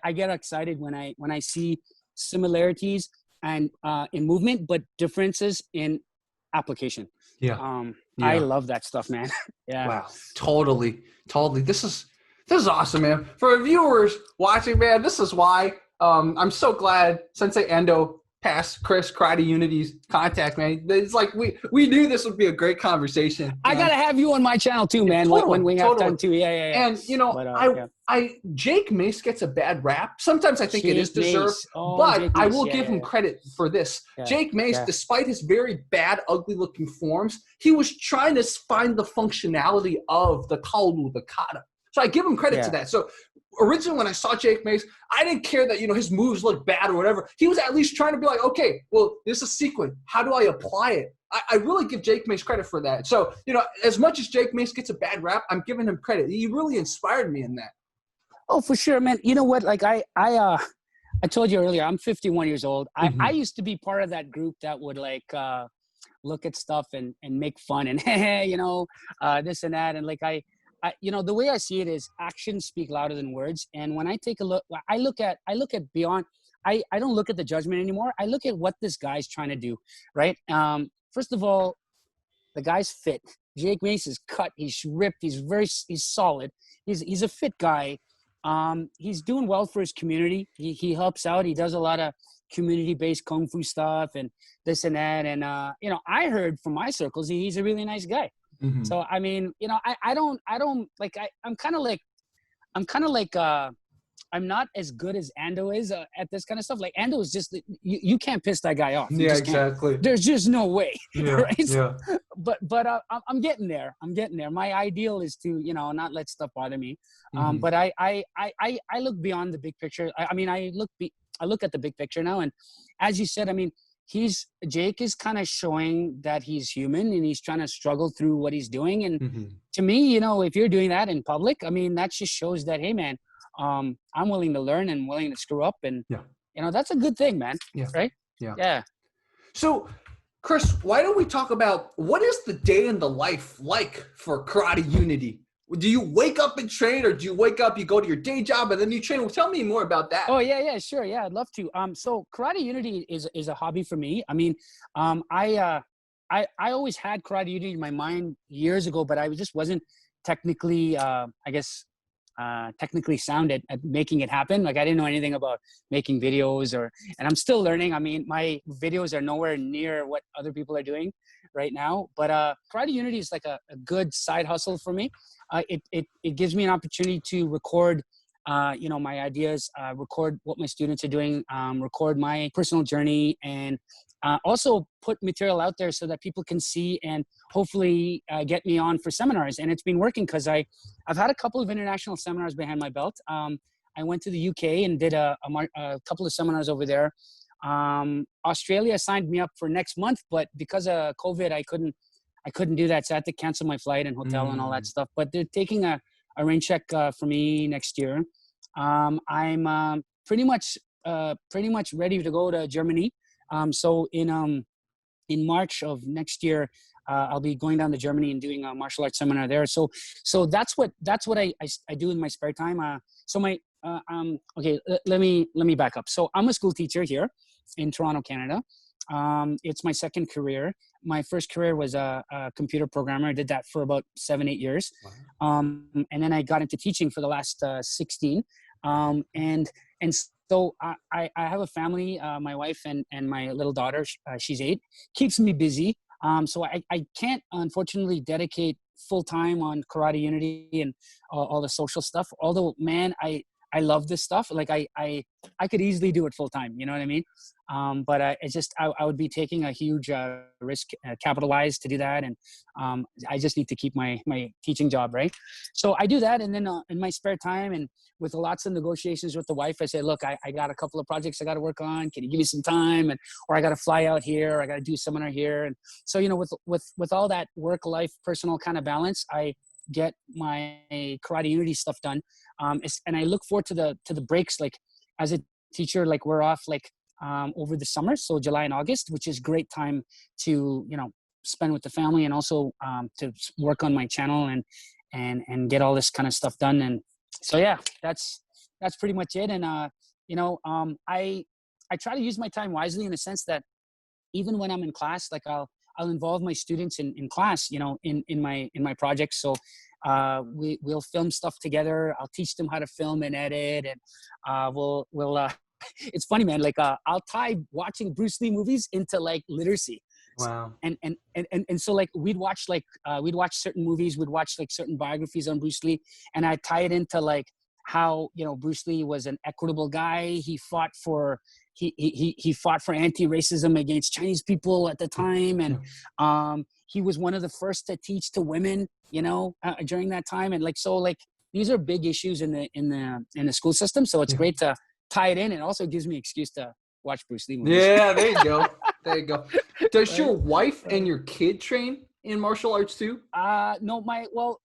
Speaker 2: I get excited when I see similarities and in movement, but differences in application. Yeah. I love that stuff, man. Yeah.
Speaker 1: Wow. Totally. This is awesome, man. For viewers watching, man, this is why I'm so glad Sensei Ando passed Chris Karate Unity's contact, man. It's like we knew this would be a great conversation.
Speaker 2: I gotta have you on my channel too, man. When we have time too. Yeah.
Speaker 1: And Jake Mace gets a bad rap. Sometimes I think it is deserved, but I will give him credit for this. Yeah. Jake Mace, despite his very bad, ugly-looking forms, he was trying to find the functionality of the taolu, the kata. So I give him credit to that. So originally when I saw Jake Mace, I didn't care that, his moves looked bad or whatever. He was at least trying to be like, okay, well, this is a sequence. How do I apply it? I really give Jake Mace credit for that. So, as much as Jake Mace gets a bad rap, I'm giving him credit. He really inspired me in that.
Speaker 2: Oh, for sure, man. You know what? Like I told you earlier, I'm 51 years old. I used to be part of that group that would look at stuff and make fun and this and that. And like I the way I see it is actions speak louder than words. And when I take a look, I look at beyond. I don't look at the judgment anymore. I look at what this guy's trying to do, right? First of all, the guy's fit. Jake Mace is cut. He's ripped. He's solid. He's a fit guy. He's doing well for his community. He helps out. He does a lot of community-based kung fu stuff and this and that. And I heard from my circles he's a really nice guy. Mm-hmm. So I mean, I don't like. I'm kind of like I'm not as good as Ando is at this kind of stuff. Like Ando is just you can't piss that guy off.
Speaker 1: Yeah, exactly.
Speaker 2: There's just no way.
Speaker 1: Yeah,
Speaker 2: right?
Speaker 1: Yeah.
Speaker 2: But I'm getting there. My ideal is to not let stuff bother me. Mm-hmm. But I look beyond the big picture. I look at the big picture now, and as you said, I mean, Jake is kind of showing that he's human and he's trying to struggle through what he's doing. And
Speaker 1: Mm-hmm.
Speaker 2: to me, if you're doing that in public, I mean, that just shows that, hey man, I'm willing to learn and willing to screw up. And, that's a good thing, man.
Speaker 1: Yeah.
Speaker 2: Right?
Speaker 1: Yeah.
Speaker 2: Yeah.
Speaker 1: So, Chris, why don't we talk about what is the day in the life like for Karate Unity? Do you wake up and train, or do you wake up, you go to your day job, and then you train? Well, tell me more about that.
Speaker 2: Oh yeah, sure, yeah, I'd love to. So Karate Unity is a hobby for me. I mean, I always had Karate Unity in my mind years ago, but I just wasn't technically, technically sound at making it happen. Like I didn't know anything about making videos and I'm still learning. I mean, my videos are nowhere near what other people are doing right now, but Karate Unity is like a good side hustle for me. It gives me an opportunity to record, my ideas, record what my students are doing, record my personal journey, and also put material out there so that people can see and hopefully get me on for seminars. And it's been working because I've had a couple of international seminars behind my belt. I went to the UK and did a couple of seminars over there. Australia signed me up for next month, but because of COVID, I couldn't do that. So I had to cancel my flight and hotel and all that stuff. But they're taking a rain check for me next year. I'm pretty much ready to go to Germany. So in March of next year, I'll be going down to Germany and doing a martial arts seminar there. So that's what I do in my spare time. Let me back up. So I'm a school teacher here in Toronto, Canada. It's my second career. My first career was a computer programmer. I did that for about 7-8 years. Wow. And then I got into teaching for the last 16. So I have a family, my wife and my little daughter, she's 8, keeps me busy. So I can't, unfortunately, dedicate full time on Karate Unity and all the social stuff. Although, man, I love this stuff. Like I could easily do it full time. You know what I mean? But I would be taking a huge risk, capitalized to do that. And I just need to keep my teaching job, right? So I do that. And then in my spare time and with lots of negotiations with the wife, I say, look, I got a couple of projects I got to work on. Can you give me some time? Or I got to fly out here. Or I got to do a seminar here. And so, with all that work life, personal kind of balance, I get my Karate Unity stuff done. And I look forward to the breaks. Like as a teacher, like we're off over the summer, so July and August, which is great time to spend with the family and also to work on my channel and get all this kind of stuff done. And so yeah, that's pretty much it. And I try to use my time wisely in the sense that even when I'm in class, like I'll involve my students in class, in my projects. So we'll film stuff together. I'll teach them how to film and edit, and we'll it's funny, man. Like I'll tie watching Bruce Lee movies into like literacy.
Speaker 1: Wow.
Speaker 2: And so like we'd watch certain movies, we'd watch like certain biographies on Bruce Lee, and I tie it into like how Bruce Lee was an equitable guy. He fought for anti-racism against Chinese people at the time, and he was one of the first to teach to women, during that time. And these are big issues in the school system. So it's great to tie it in. It also gives me an excuse to watch Bruce Lee movies.
Speaker 1: Yeah, there you go. There you go. Does your wife and your kid train in martial arts too?
Speaker 2: No,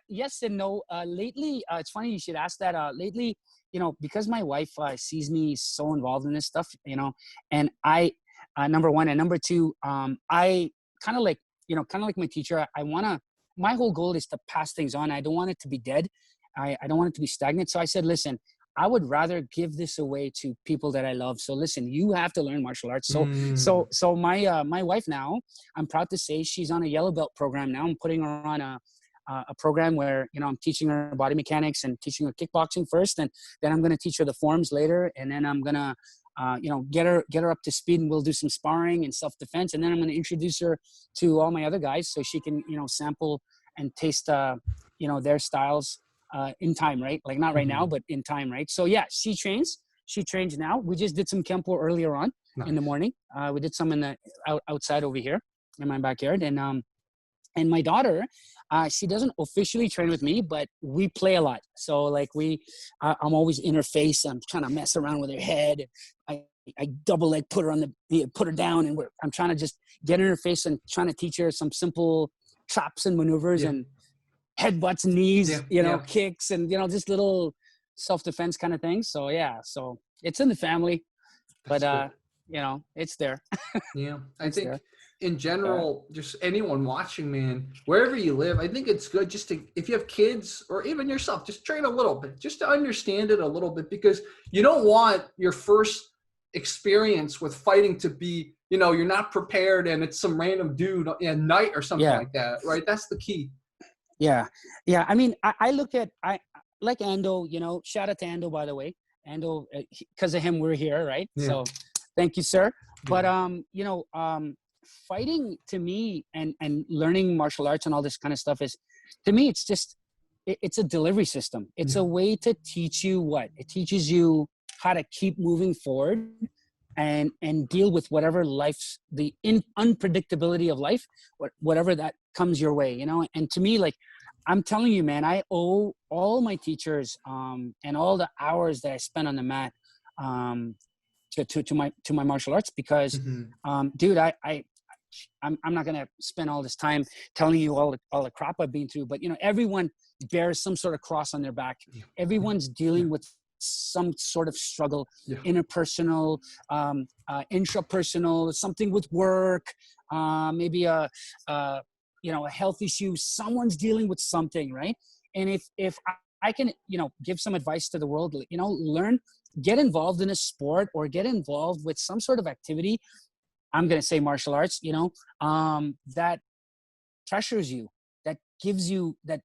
Speaker 2: yes and no. Lately, it's funny you should ask that. Lately, because my wife sees me so involved in this stuff, and I, number one, and number two, I kind of like my teacher, my whole goal is to pass things on. I don't want it to be dead. I don't want it to be stagnant. So I said, listen, I would rather give this away to people that I love. So listen, you have to learn martial arts. So my wife now, I'm proud to say she's on a yellow belt program now. I'm putting her on a program where, I'm teaching her body mechanics and teaching her kickboxing first. And then I'm going to teach her the forms later. And then I'm going to, get her up to speed, and we'll do some sparring and self-defense. And then I'm going to introduce her to all my other guys so she can, sample and taste, their styles in time, right? Like not right now, but in time, right? So yeah, she trains now. We just did some Kempo earlier on in the morning. We did some outside over here in my backyard. And my daughter, she doesn't officially train with me, but we play a lot. So like I'm always in her face. I'm trying to mess around with her head. I double leg put her down, and I'm trying to just get in her face and trying to teach her some simple traps and maneuvers and headbutts, knees, kicks, and just little self-defense kind of things. So so it's in the family, but cool. It's there.
Speaker 1: Yeah, I think in general, just anyone watching, man, wherever you live, I think it's good just to, if you have kids or even yourself, just train a little bit, just to understand it a little bit, because you don't want your first experience with fighting to be, you're not prepared and it's some random dude at night or something like that, right? That's the key.
Speaker 2: Yeah. I mean, I look at, I like Ando, shout out to Ando, by the way. Ando, because of him, we're here, right? Yeah. So thank you, sir. But, fighting to me and learning martial arts and all this kind of stuff is, to me, it's just, it's a delivery system. It's a way to teach you what? It teaches you how to keep moving forward and deal with whatever life's, the unpredictability of life, whatever that comes your way, And to me, like, I'm telling you, man, I owe all my teachers and all the hours that I spent on the mat to my martial arts, because, dude, I'm not gonna spend all this time telling you all the crap I've been through, but everyone bears some sort of cross on their back. Everyone's dealing with some sort of struggle, interpersonal, intrapersonal, something with work, maybe a health issue. Someone's dealing with something, right? And if I can, give some advice to the world, learn, get involved in a sport or get involved with some sort of activity. I'm going to say martial arts, that pressures you, that gives you, that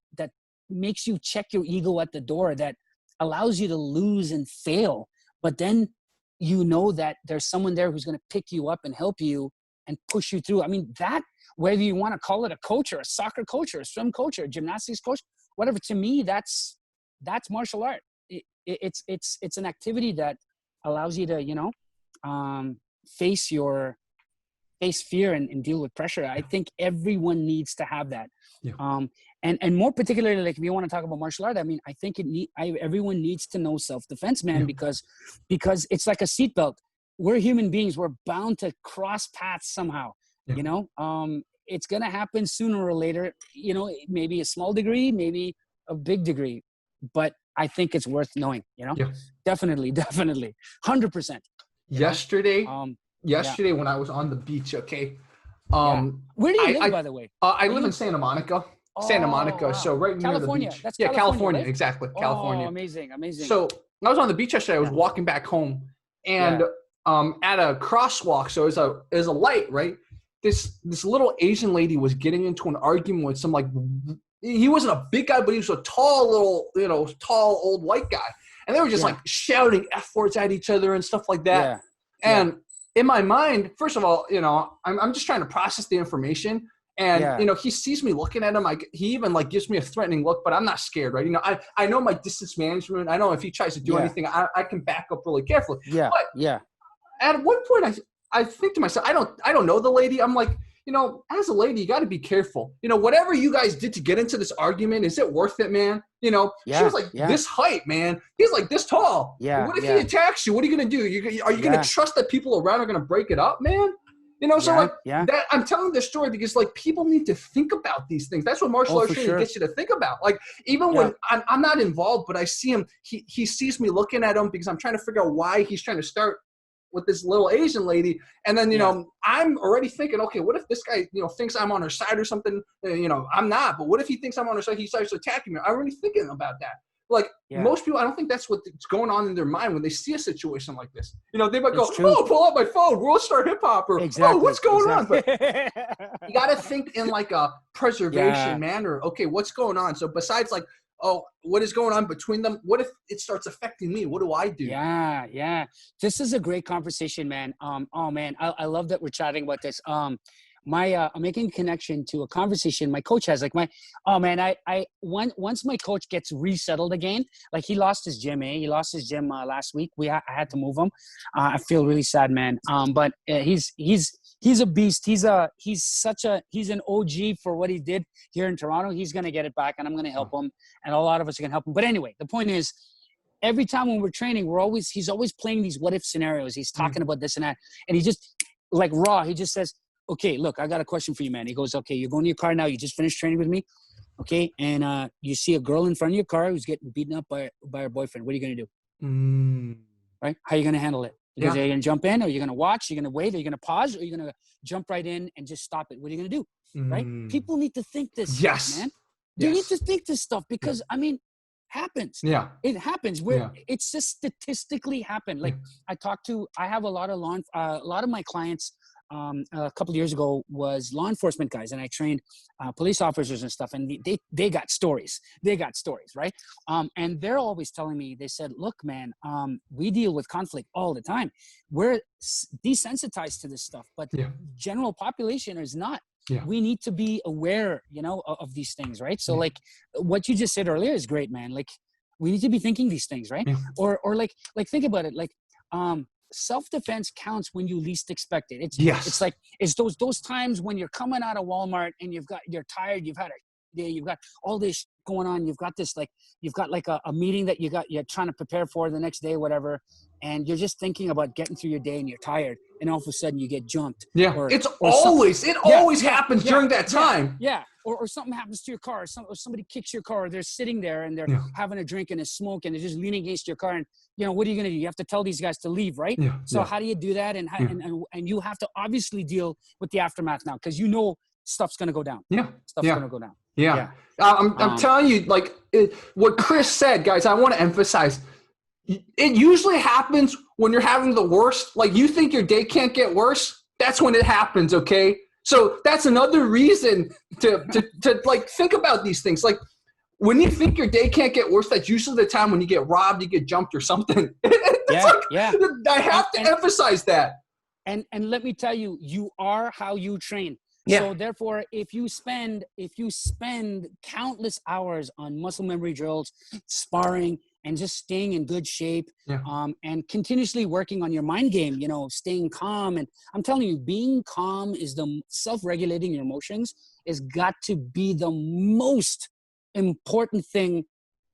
Speaker 2: makes you check your ego at the door, that allows you to lose and fail. But then that there's someone there who's going to pick you up and help you and push you through. I mean, that, whether you want to call it a coach or a soccer coach or a swim coach or a gymnastics coach, whatever, to me, that's martial art. It's an activity that allows you to, face fear and deal with pressure. I think everyone needs to have that. And more particularly, like, if you want to talk about martial art, I mean, I think everyone needs to know self-defense, man, because it's like a seatbelt. We're human beings. We're bound to cross paths somehow, it's going to happen sooner or later, maybe a small degree, maybe a big degree, but I think it's worth knowing, definitely 100%.
Speaker 1: Yesterday when I was on the beach,
Speaker 2: where do you live, by the way?
Speaker 1: I live in Santa Monica. Wow. So right near the beach.
Speaker 2: That's
Speaker 1: California,
Speaker 2: right?
Speaker 1: exactly. California.
Speaker 2: Amazing.
Speaker 1: So I was on the beach yesterday. I was walking back home, and at a crosswalk, so there's a light, right? This little Asian lady was getting into an argument with some, like, he wasn't a big guy, but he was a tall old white guy, and they were just like shouting F words at each other and stuff like that. And in my mind, first of all, I'm just trying to process the information. And, he sees me looking at him. He even, like, gives me a threatening look, but I'm not scared, right? I know my distance management. I know if he tries to do anything, I can back up really carefully. But at one point, I think to myself, I don't know the lady. I'm like, as a lady, you got to be careful. Whatever you guys did to get into this argument, is it worth it, man? She was like this height, man. He's like this tall. What if he attacks you? What are you going to do? Are you going to trust that people around are going to break it up, man? That I'm telling this story because, like, people need to think about these things. That's what martial arts training gets you to think about. Like, even when I'm not involved, but I see him, he sees me looking at him because I'm trying to figure out why he's trying to start with this little Asian lady. And then, I'm already thinking, okay, what if this guy, thinks I'm on her side or something? I'm not, but what if he thinks I'm on her side? He starts attacking me. I'm already thinking about that. Like, most people, I don't think that's what's going on in their mind when they see a situation like this. They might go, pull out my phone, World Star Hip Hop, or, what's going on? But you got to think in, like, a preservation manner. Okay, what's going on? So besides, like, what is going on between them? What if it starts affecting me? What do I do?
Speaker 2: Yeah. This is a great conversation, man. Man, I love that we're chatting about this. I'm making a connection to a conversation my coach has. Like, once my coach gets resettled again, like, he lost his gym, He lost his gym last week. I had to move him. I feel really sad, man. But he's a beast. He's an OG for what he did here in Toronto. He's going to get it back, and I'm going to help him, and a lot of us are going to help him. But anyway, the point is, every time when we're training, he's always playing these what if scenarios. He's talking about this and that. And he just, like raw, he just says, okay, look, I got a question for you, man. He goes, okay, you're going to your car now. You just finished training with me. Okay. And you see a girl in front of your car who's getting beaten up by her boyfriend. What are you going to do? Right? How are you going to handle it? Because are you going to jump in? Or are you going to watch? Are you going to wait? Are you going to pause? Or are you going to jump right in and just stop it? What are you going to do? Right? People need to think this stuff, man. They need to think this stuff because, I mean, happens. Yeah. It happens where it's just statistically happened. Like I have a lot of my clients a couple of years ago was law enforcement guys, and I trained police officers and stuff, and they got stories. Right? And they're always telling me, they said, look, man, we deal with conflict all the time. We're desensitized to this stuff, but general population is not. Yeah. We need to be aware, of these things, right? So like what you just said earlier is great, man. Like we need to be thinking these things, right? Yeah. Or like think about it. Like self-defense counts when you least expect it. It's those times when you're coming out of Walmart and you're tired, you've had a day, you've got all this going on, you've got a meeting that you're trying to prepare for the next day, whatever, and you're just thinking about getting through your day and you're tired, and all of a sudden you get jumped. Yeah,
Speaker 1: it always happens during that time.
Speaker 2: Yeah. Or something happens to your car, or somebody kicks your car, or they're sitting there and they're having a drink and a smoke and they're just leaning against your car, and what are you going to do? You have to tell these guys to leave, right? Yeah. So how do you do that? And you have to obviously deal with the aftermath now, because stuff's going to go down. Yeah. Stuff's going to go down.
Speaker 1: Yeah. I'm telling you, like what Chris said, guys, I want to emphasize, it usually happens when you're having the worst. Like you think your day can't get worse. That's when it happens. Okay. So that's another reason to like think about these things. Like when you think your day can't get worse, that's usually the time when you get robbed, you get jumped or something. I have to emphasize that.
Speaker 2: And let me tell you, you are how you train. Yeah. So therefore, if you spend countless hours on muscle memory drills, sparring, and just staying in good shape, and continuously working on your mind game, staying calm. And I'm telling you, being calm is self-regulating your emotions is got to be the most important thing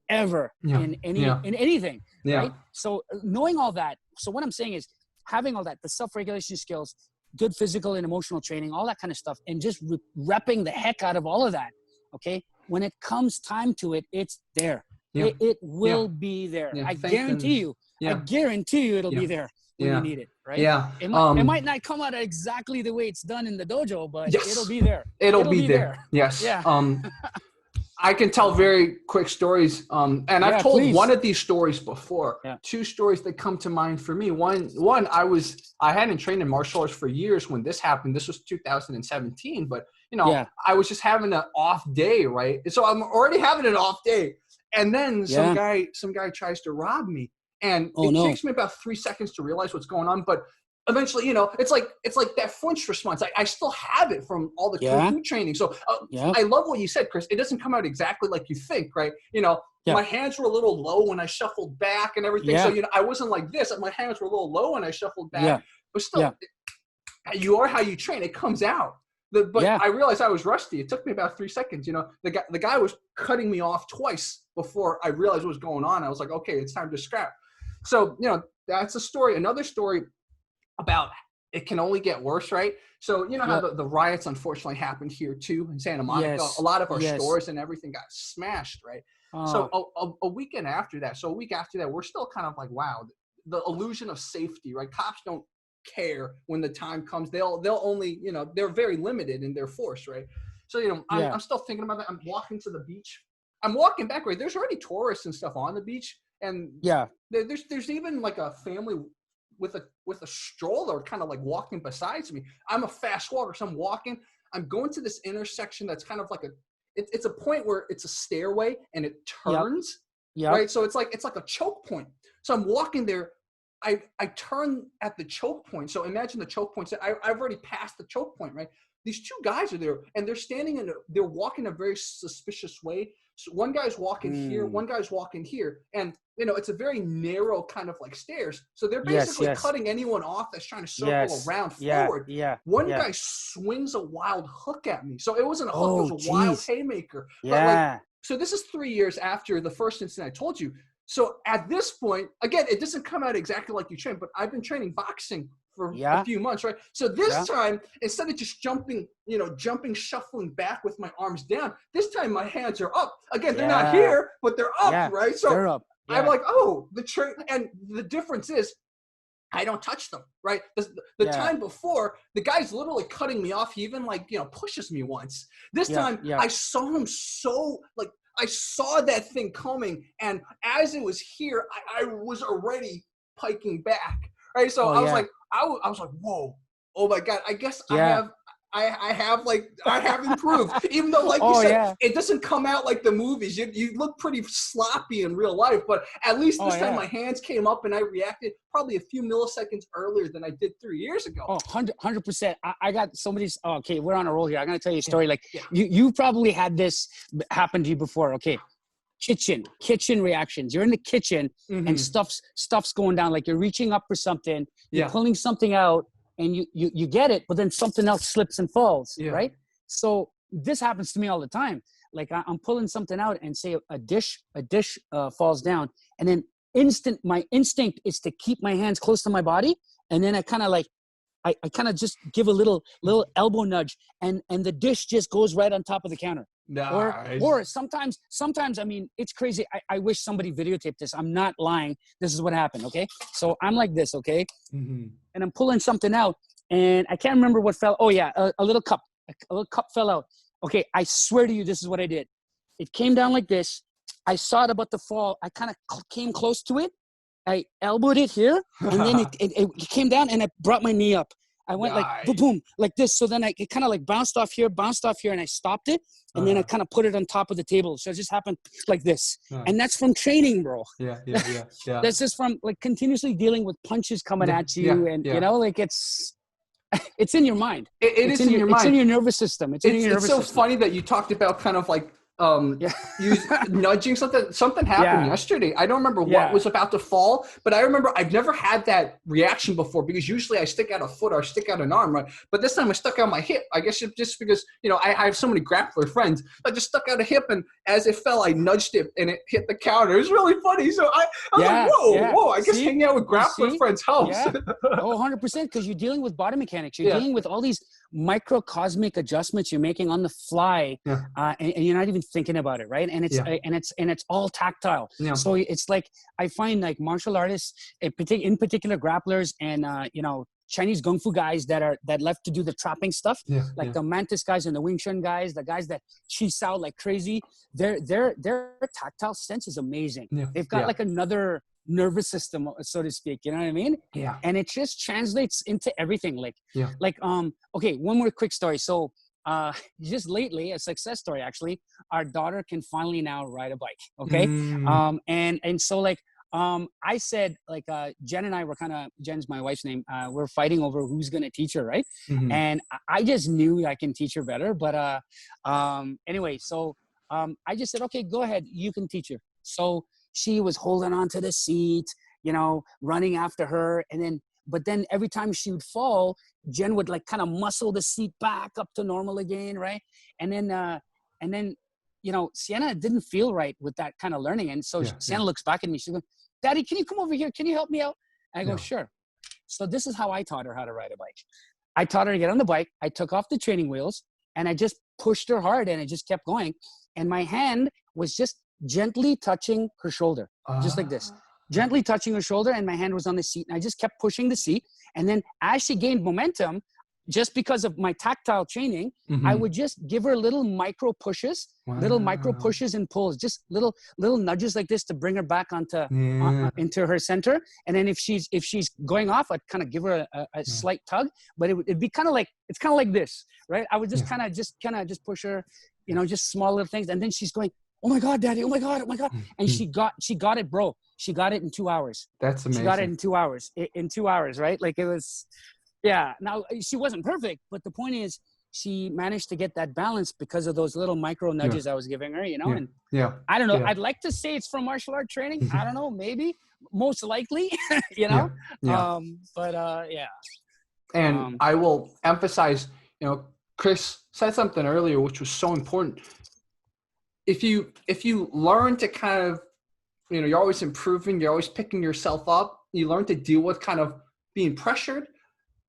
Speaker 2: ever in anything. Yeah. Right? So knowing all that. So what I'm saying is having all that, the self-regulation skills, good physical and emotional training, all that kind of stuff, and just repping the heck out of all of that. Okay. When it comes time to it, it's there. Yeah. It will be there. Yeah, I guarantee you. Yeah. I guarantee you it'll be there when you need it, right? Yeah. It might not come out exactly the way it's done in the dojo, but it'll be there.
Speaker 1: It'll be there. Yes. Yeah. I can tell very quick stories. And I've told one of these stories before. Yeah. Two stories that come to mind for me. One, I hadn't trained in martial arts for years when this happened. This was 2017, but I was just having an off day, right? And so I'm already having an off day. And then some guy tries to rob me, and takes me about 3 seconds to realize what's going on. But eventually, it's like that flinch response. I still have it from all the kung fu training. So I love what you said, Chris. It doesn't come out exactly like you think, right? My hands were a little low when I shuffled back and everything. Yeah. So I wasn't like this. My hands were a little low when I shuffled back. Yeah. But still, you are how you train. It comes out. I realized I was rusty. It took me about 3 seconds. The guy was cutting me off twice before I realized what was going on. I was like, okay, it's time to scrap. So, that's a story. Another story about it can only get worse, right? So, how the riots unfortunately happened here too in Santa Monica. Yes. A lot of our stores and everything got smashed, right? So a weekend after that, we're still kind of like, wow, the illusion of safety, right? Cops don't care when the time comes. They'll only, they're very limited in their force, right? So, I'm still thinking about that. I'm walking to the beach. I'm walking back, right? There's already tourists and stuff on the beach. And there's even like a family with a stroller kind of like walking besides me. I'm a fast walker, so I'm walking. I'm going to this intersection that's kind of like it's a point where it's a stairway and it turns, right? So it's like a choke point. So I'm walking there. I turn at the choke point. So imagine the choke point. So I've already passed the choke point, right? These two guys are there, and they're standing they're walking a very suspicious way. So one guy's walking here, one guy's walking here, and it's a very narrow kind of like stairs. So they're basically cutting anyone off that's trying to circle around forward. One guy swings a wild hook at me. So it wasn't a hook, it was a wild haymaker. But so this is 3 years after the first incident I told you. So at this point, again, it doesn't come out exactly like you train, but I've been training boxing for a few months, right? So this time, instead of just jumping, shuffling back with my arms down, this time my hands are up. Again, they're not here, but they're up, right? So
Speaker 2: they're up.
Speaker 1: I'm like, oh, and the difference is I don't touch them, right? The time before, the guy's literally cutting me off. He even pushes me once. This time, I saw him I saw that thing coming, and as it was here, I was already piking back, right? So I was like, whoa, oh my God, I guess I have improved, even though, like you said, it doesn't come out like the movies. You look pretty sloppy in real life, but at least this time my hands came up and I reacted probably a few milliseconds earlier than I did 3 years ago.
Speaker 2: Oh, 100%. I got somebody's, okay, we're on a roll here. I'm going to tell you a story. You probably had this happen to you before. Okay. Kitchen reactions. You're in the kitchen and stuff's going down. Like you're reaching up for something, you're pulling something out, and you get it, but then something else slips and falls, right? So this happens to me all the time. Like I'm pulling something out and say a dish falls down, and then my instinct is to keep my hands close to my body, and then I kind of just give a little elbow nudge, and the dish just goes right on top of the counter. Nice. Or sometimes, I mean, it's crazy. I wish somebody videotaped this. I'm not lying. This is what happened, okay? So I'm like this, okay? And I'm pulling something out, and I can't remember what fell. Oh, yeah, a little cup. A little cup fell out. Okay, I swear to you, this is what I did. It came down like this. I saw it about to fall. I kind of came close to it. I elbowed it here, and then it came down, and I brought my knee up. I went like boom, boom, like this. So then it kind of like bounced off here, and I stopped it. And then I kind of put it on top of the table. So it just happened like this. Nice. And that's from training, bro. Yeah. That's just from like continuously dealing with punches coming at you. And, like it's in your mind.
Speaker 1: It is in your mind.
Speaker 2: It's in your nervous system. It's
Speaker 1: so funny that you talked about kind of like nudging something happened yesterday. I don't remember what was about to fall, but I remember I've never had that reaction before, because usually I stick out a foot or stick out an arm, right? But this time I stuck out my hip. I guess just because I have so many grappler friends. I just stuck out a hip, and as it fell, I nudged it and it hit the counter. It was really funny. So I was like, whoa! I guess hanging out with grappler friends helps.
Speaker 2: Yeah. Oh, 100%, because you're dealing with body mechanics. You're dealing with all these microcosmic adjustments you're making on the fly, and you're not even thinking about it, right? And it's all tactile. So it's like, I find like martial artists, in particular grapplers, and Chinese kung fu guys that left to do the trapping stuff, the Mantis guys and the Wing Chun guys, the guys that cheese out like crazy. Their tactile sense is amazing. They've got like another nervous system, so to speak, you know what I mean? And it just translates into everything. Okay, one more quick story. So just lately, a success story actually, our daughter can finally now ride a bike. Okay. And so like I said, like Jen and I were Jen's my wife's name, we're fighting over who's gonna teach her, right? And I just knew I can teach her better, but anyway, so I just said, okay, go ahead, you can teach her. So she was holding on to the seat, running after her, but then every time she would fall, Jen would like kind of muscle the seat back up to normal again, right? And then Sienna didn't feel right with that kind of learning, and so Sienna looks back at me. She's going, "Daddy, can you come over here? Can you help me out?" And I go, "Sure." So this is how I taught her how to ride a bike. I taught her to get on the bike. I took off the training wheels, and I just pushed her hard, and it just kept going. And my hand was just gently touching her shoulder, just like this. Gently touching her shoulder, and my hand was on the seat, and I just kept pushing the seat. And then as she gained momentum, just because of my tactile training, I would just give her little micro pushes and pulls, just little nudges like this to bring her back into her center. And then if she's going off, I'd kind of give her a slight tug, but it'd be kind of like, it's kind of like this, right? I would just kind of push her, just small little things. And then she's going, "Oh my God, Daddy, oh my God. And she got it, bro. She got it in 2 hours.
Speaker 1: That's amazing.
Speaker 2: She got it in 2 hours. In 2 hours, right? Like it was, Now, she wasn't perfect, but the point is she managed to get that balance because of those little micro nudges I was giving her, And I don't know. I'd like to say it's from martial art training. I don't know. Maybe. Most likely,
Speaker 1: And I will emphasize, Chris said something earlier, which was so important. If you learn to kind of you're always improving. You're always picking yourself up. You learn to deal with kind of being pressured.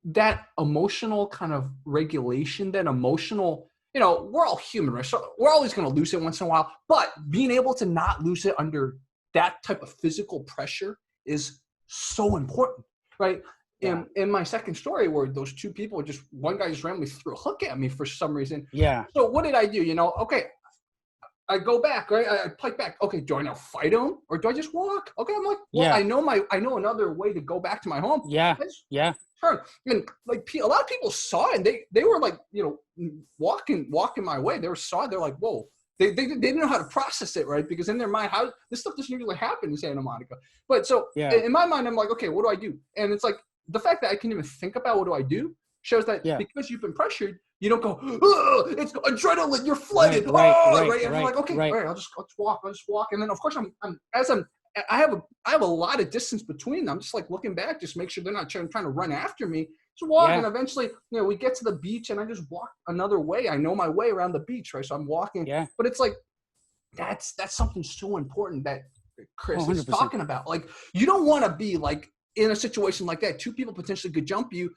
Speaker 1: That emotional kind of regulation, that emotional, we're all human, right? So we're always going to lose it once in a while, but being able to not lose it under that type of physical pressure is so important, right?
Speaker 2: Yeah.
Speaker 1: In my second story, where those two people one guy just randomly threw a hook at me for some reason.
Speaker 2: Yeah.
Speaker 1: So what did I do? Okay, I go back, right? I pike back. Okay, do I now fight him or do I just walk? Okay, I'm like, well, I know another way to go back to my home.
Speaker 2: Yeah. Yeah.
Speaker 1: Turn. I mean, like a lot of people saw it. And they were like, walking my way. They're like, whoa. They didn't know how to process it, right? Because in their mind, how this stuff doesn't usually happen in Santa Monica. But so in my mind, I'm like, okay, what do I do? And it's like the fact that I can even think about what do I do shows that because you've been pressured, you don't go, oh, it's adrenaline, you're flooded. Right. And I'm like, okay, all right, I'll just walk. And then of course I have a lot of distance between them. I'm just like looking back, just make sure they're not trying to run after me. Just walk, and eventually, we get to the beach, and I just walk another way. I know my way around the beach, right? So I'm walking. Yeah. But it's like that's something so important that Chris is talking about. Like, you don't want to be like in a situation like that. Two people potentially could jump you.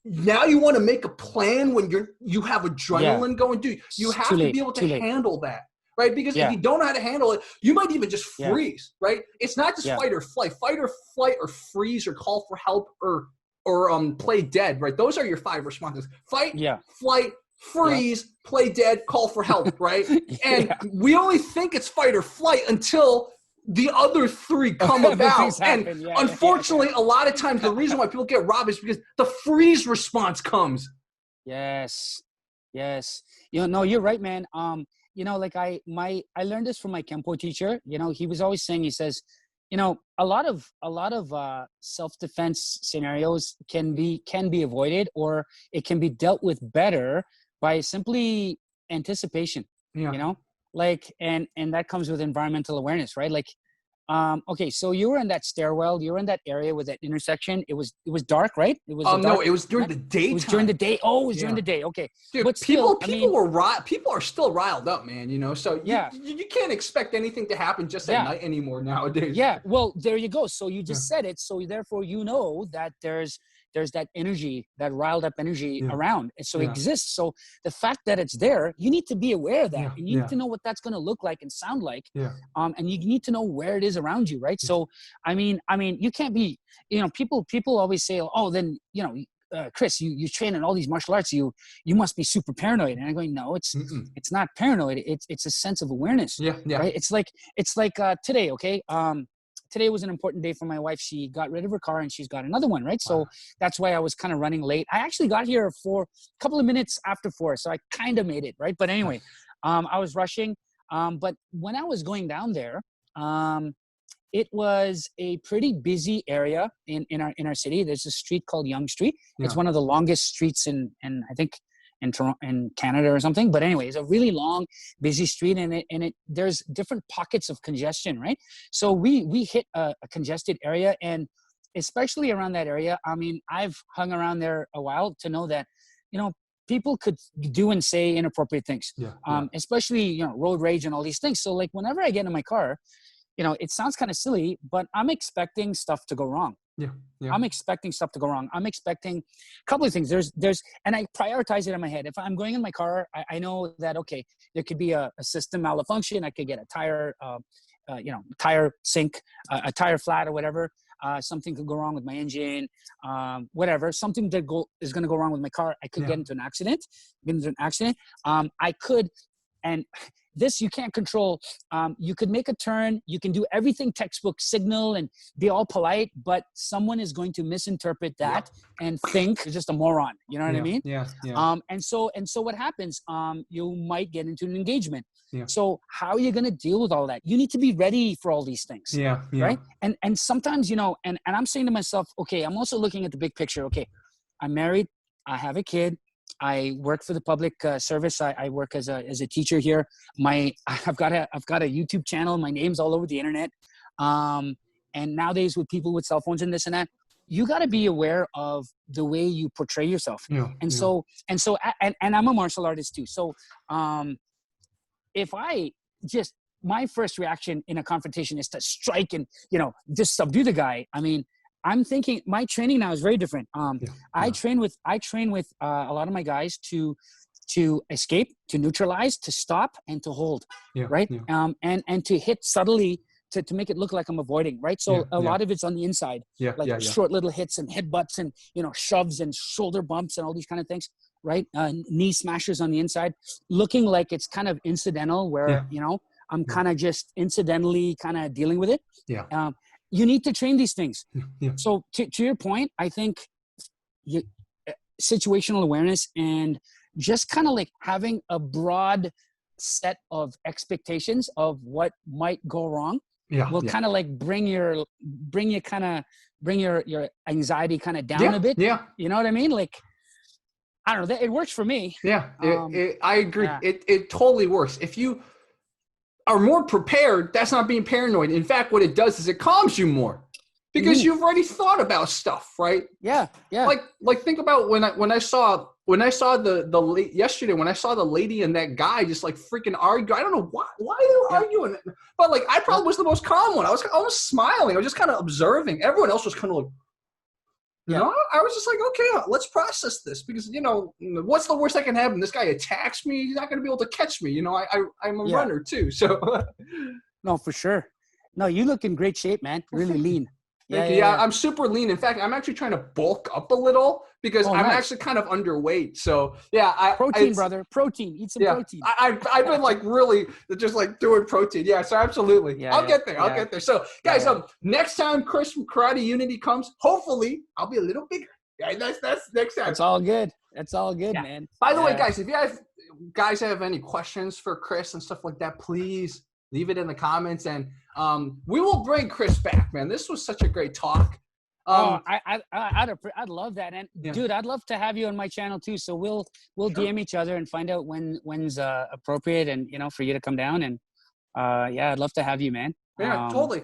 Speaker 1: Now you want to make a plan when you have adrenaline going. Dude, you have to be able to handle that. Right? Because if you don't know how to handle it, you might even just freeze, right? It's not just fight or flight. Fight or flight or freeze or call for help or play dead, right? Those are your 5 responses. Fight, flight, freeze, play dead, call for help, right? And we only think it's fight or flight until the other 3 come about. And unfortunately, a lot of times the reason why people get robbed is because the freeze response comes.
Speaker 2: Yes. You're right, man. Like I learned this from my Kempo teacher. He was always saying, he says, a lot of self-defense scenarios can be avoided, or it can be dealt with better by simply anticipation. Like, and that comes with environmental awareness, right? Like, okay, so you were in that stairwell, you were in that area with that intersection. It was dark, right? It was
Speaker 1: no, it was during the daytime.
Speaker 2: It was during the day. Oh, it was during the day. Okay.
Speaker 1: Dude,
Speaker 2: but
Speaker 1: still, people are still riled up, man, So you can't expect anything to happen just at night anymore nowadays.
Speaker 2: Yeah. Well, there you go. So you just said it. So therefore, that there's that energy, that riled up energy around. And so it exists. So the fact that it's there, you need to be aware of that. And you need to know what that's going to look like and sound like. And you need to know where it is around you, right? So, I mean, you can't be, people always say, oh, then, Chris, you train in all these martial arts, you must be super paranoid. And I'm going, no, it's not paranoid. It's a sense of awareness. Right? It's like today, okay? Today was an important day for my wife. She got rid of her car and she's got another one, right? So that's why I was kind of running late. I actually got here for a couple of minutes after 4, so I kind of made it, right? But anyway, I was rushing. But when I was going down there, it was a pretty busy area in our city. There's a street called Yonge Street. It's one of the longest streets in I think in Toronto, in Canada or something. But anyway, it's a really long, busy street, and there's different pockets of congestion, right? So we hit a congested area, and especially around that area. I mean, I've hung around there a while to know that, people could do and say inappropriate things, especially, road rage and all these things. So like whenever I get in my car, it sounds kind of silly, but I'm expecting stuff to go wrong. I'm expecting stuff to go wrong. I'm expecting a couple of things. There's, and I prioritize it in my head. If I'm going in my car, I know that, okay, there could be a system malfunction. I could get a tire, tire sink, a tire flat or whatever. Something could go wrong with my engine, whatever. Something that is going to go wrong with my car. I could get into an accident. I could, and this you can't control. You could make a turn. You can do everything textbook signal and be all polite, but someone is going to misinterpret that and think you're just a moron. You know what I mean? And so what happens? You might get into an engagement. So how are you going to deal with all that? You need to be ready for all these things. Right? And sometimes, and I'm saying to myself, okay, I'm also looking at the big picture. Okay, I'm married. I have a kid. I work for the public service. I work as a teacher here. I've got a YouTube channel. My name's all over the internet. And nowadays with people with cell phones and this and that, you got to be aware of the way you portray yourself. So I'm a martial artist too. So if I just my first reaction in a confrontation is to strike and, just subdue the guy. I mean, I'm thinking my training now is very different. I train with a lot of my guys to escape, to neutralize, to stop, and to hold, right? And to hit subtly to make it look like I'm avoiding, right? So a lot of it's on the inside, short little hits and headbutts and, shoves and shoulder bumps and all these kind of things, right? Knee smashers on the inside, looking like it's kind of incidental where, I'm kind of just incidentally kind of dealing with it. You need to train these things. So to your point, I think situational awareness and just kind of like having a broad set of expectations of what might go wrong will kind of like bring your anxiety kind of down a bit. You know what I mean? Like, I don't know, it works for me.
Speaker 1: I agree. It totally works. If you are more prepared, that's not being paranoid. In fact, what it does is it calms you more because you've already thought about stuff, right? Like think about when I saw the yesterday when I saw the lady and that guy just like freaking argue. I don't know why they were arguing, but like I probably was the most calm one. I was smiling. I was just kind of observing. Everyone else was kind of like, I was just like, okay, let's process this because what's the worst that can happen? This guy attacks me. He's not going to be able to catch me. I'm a runner too. So
Speaker 2: no, for sure. No, you look in great shape, man. Really lean.
Speaker 1: I'm super lean. In fact, I'm actually trying to bulk up a little because I'm actually kind of underweight. So
Speaker 2: protein, brother, protein. Eat some protein.
Speaker 1: I've been like really just like doing protein. Yeah, so absolutely. I'll get there. I'll get there. So guys, next time Chris from Karate Unity comes, hopefully I'll be a little bigger. Yeah, that's next time.
Speaker 2: It's all good. That's all good, man.
Speaker 1: By the way, guys, if you guys have any questions for Chris and stuff like that, please leave it in the comments, and we will bring Chris back, man. This was such a great talk.
Speaker 2: I'd love that, and dude, I'd love to have you on my channel too. So we'll DM each other and find out when's appropriate, and for you to come down. And I'd love to have you, man.
Speaker 1: Yeah, totally.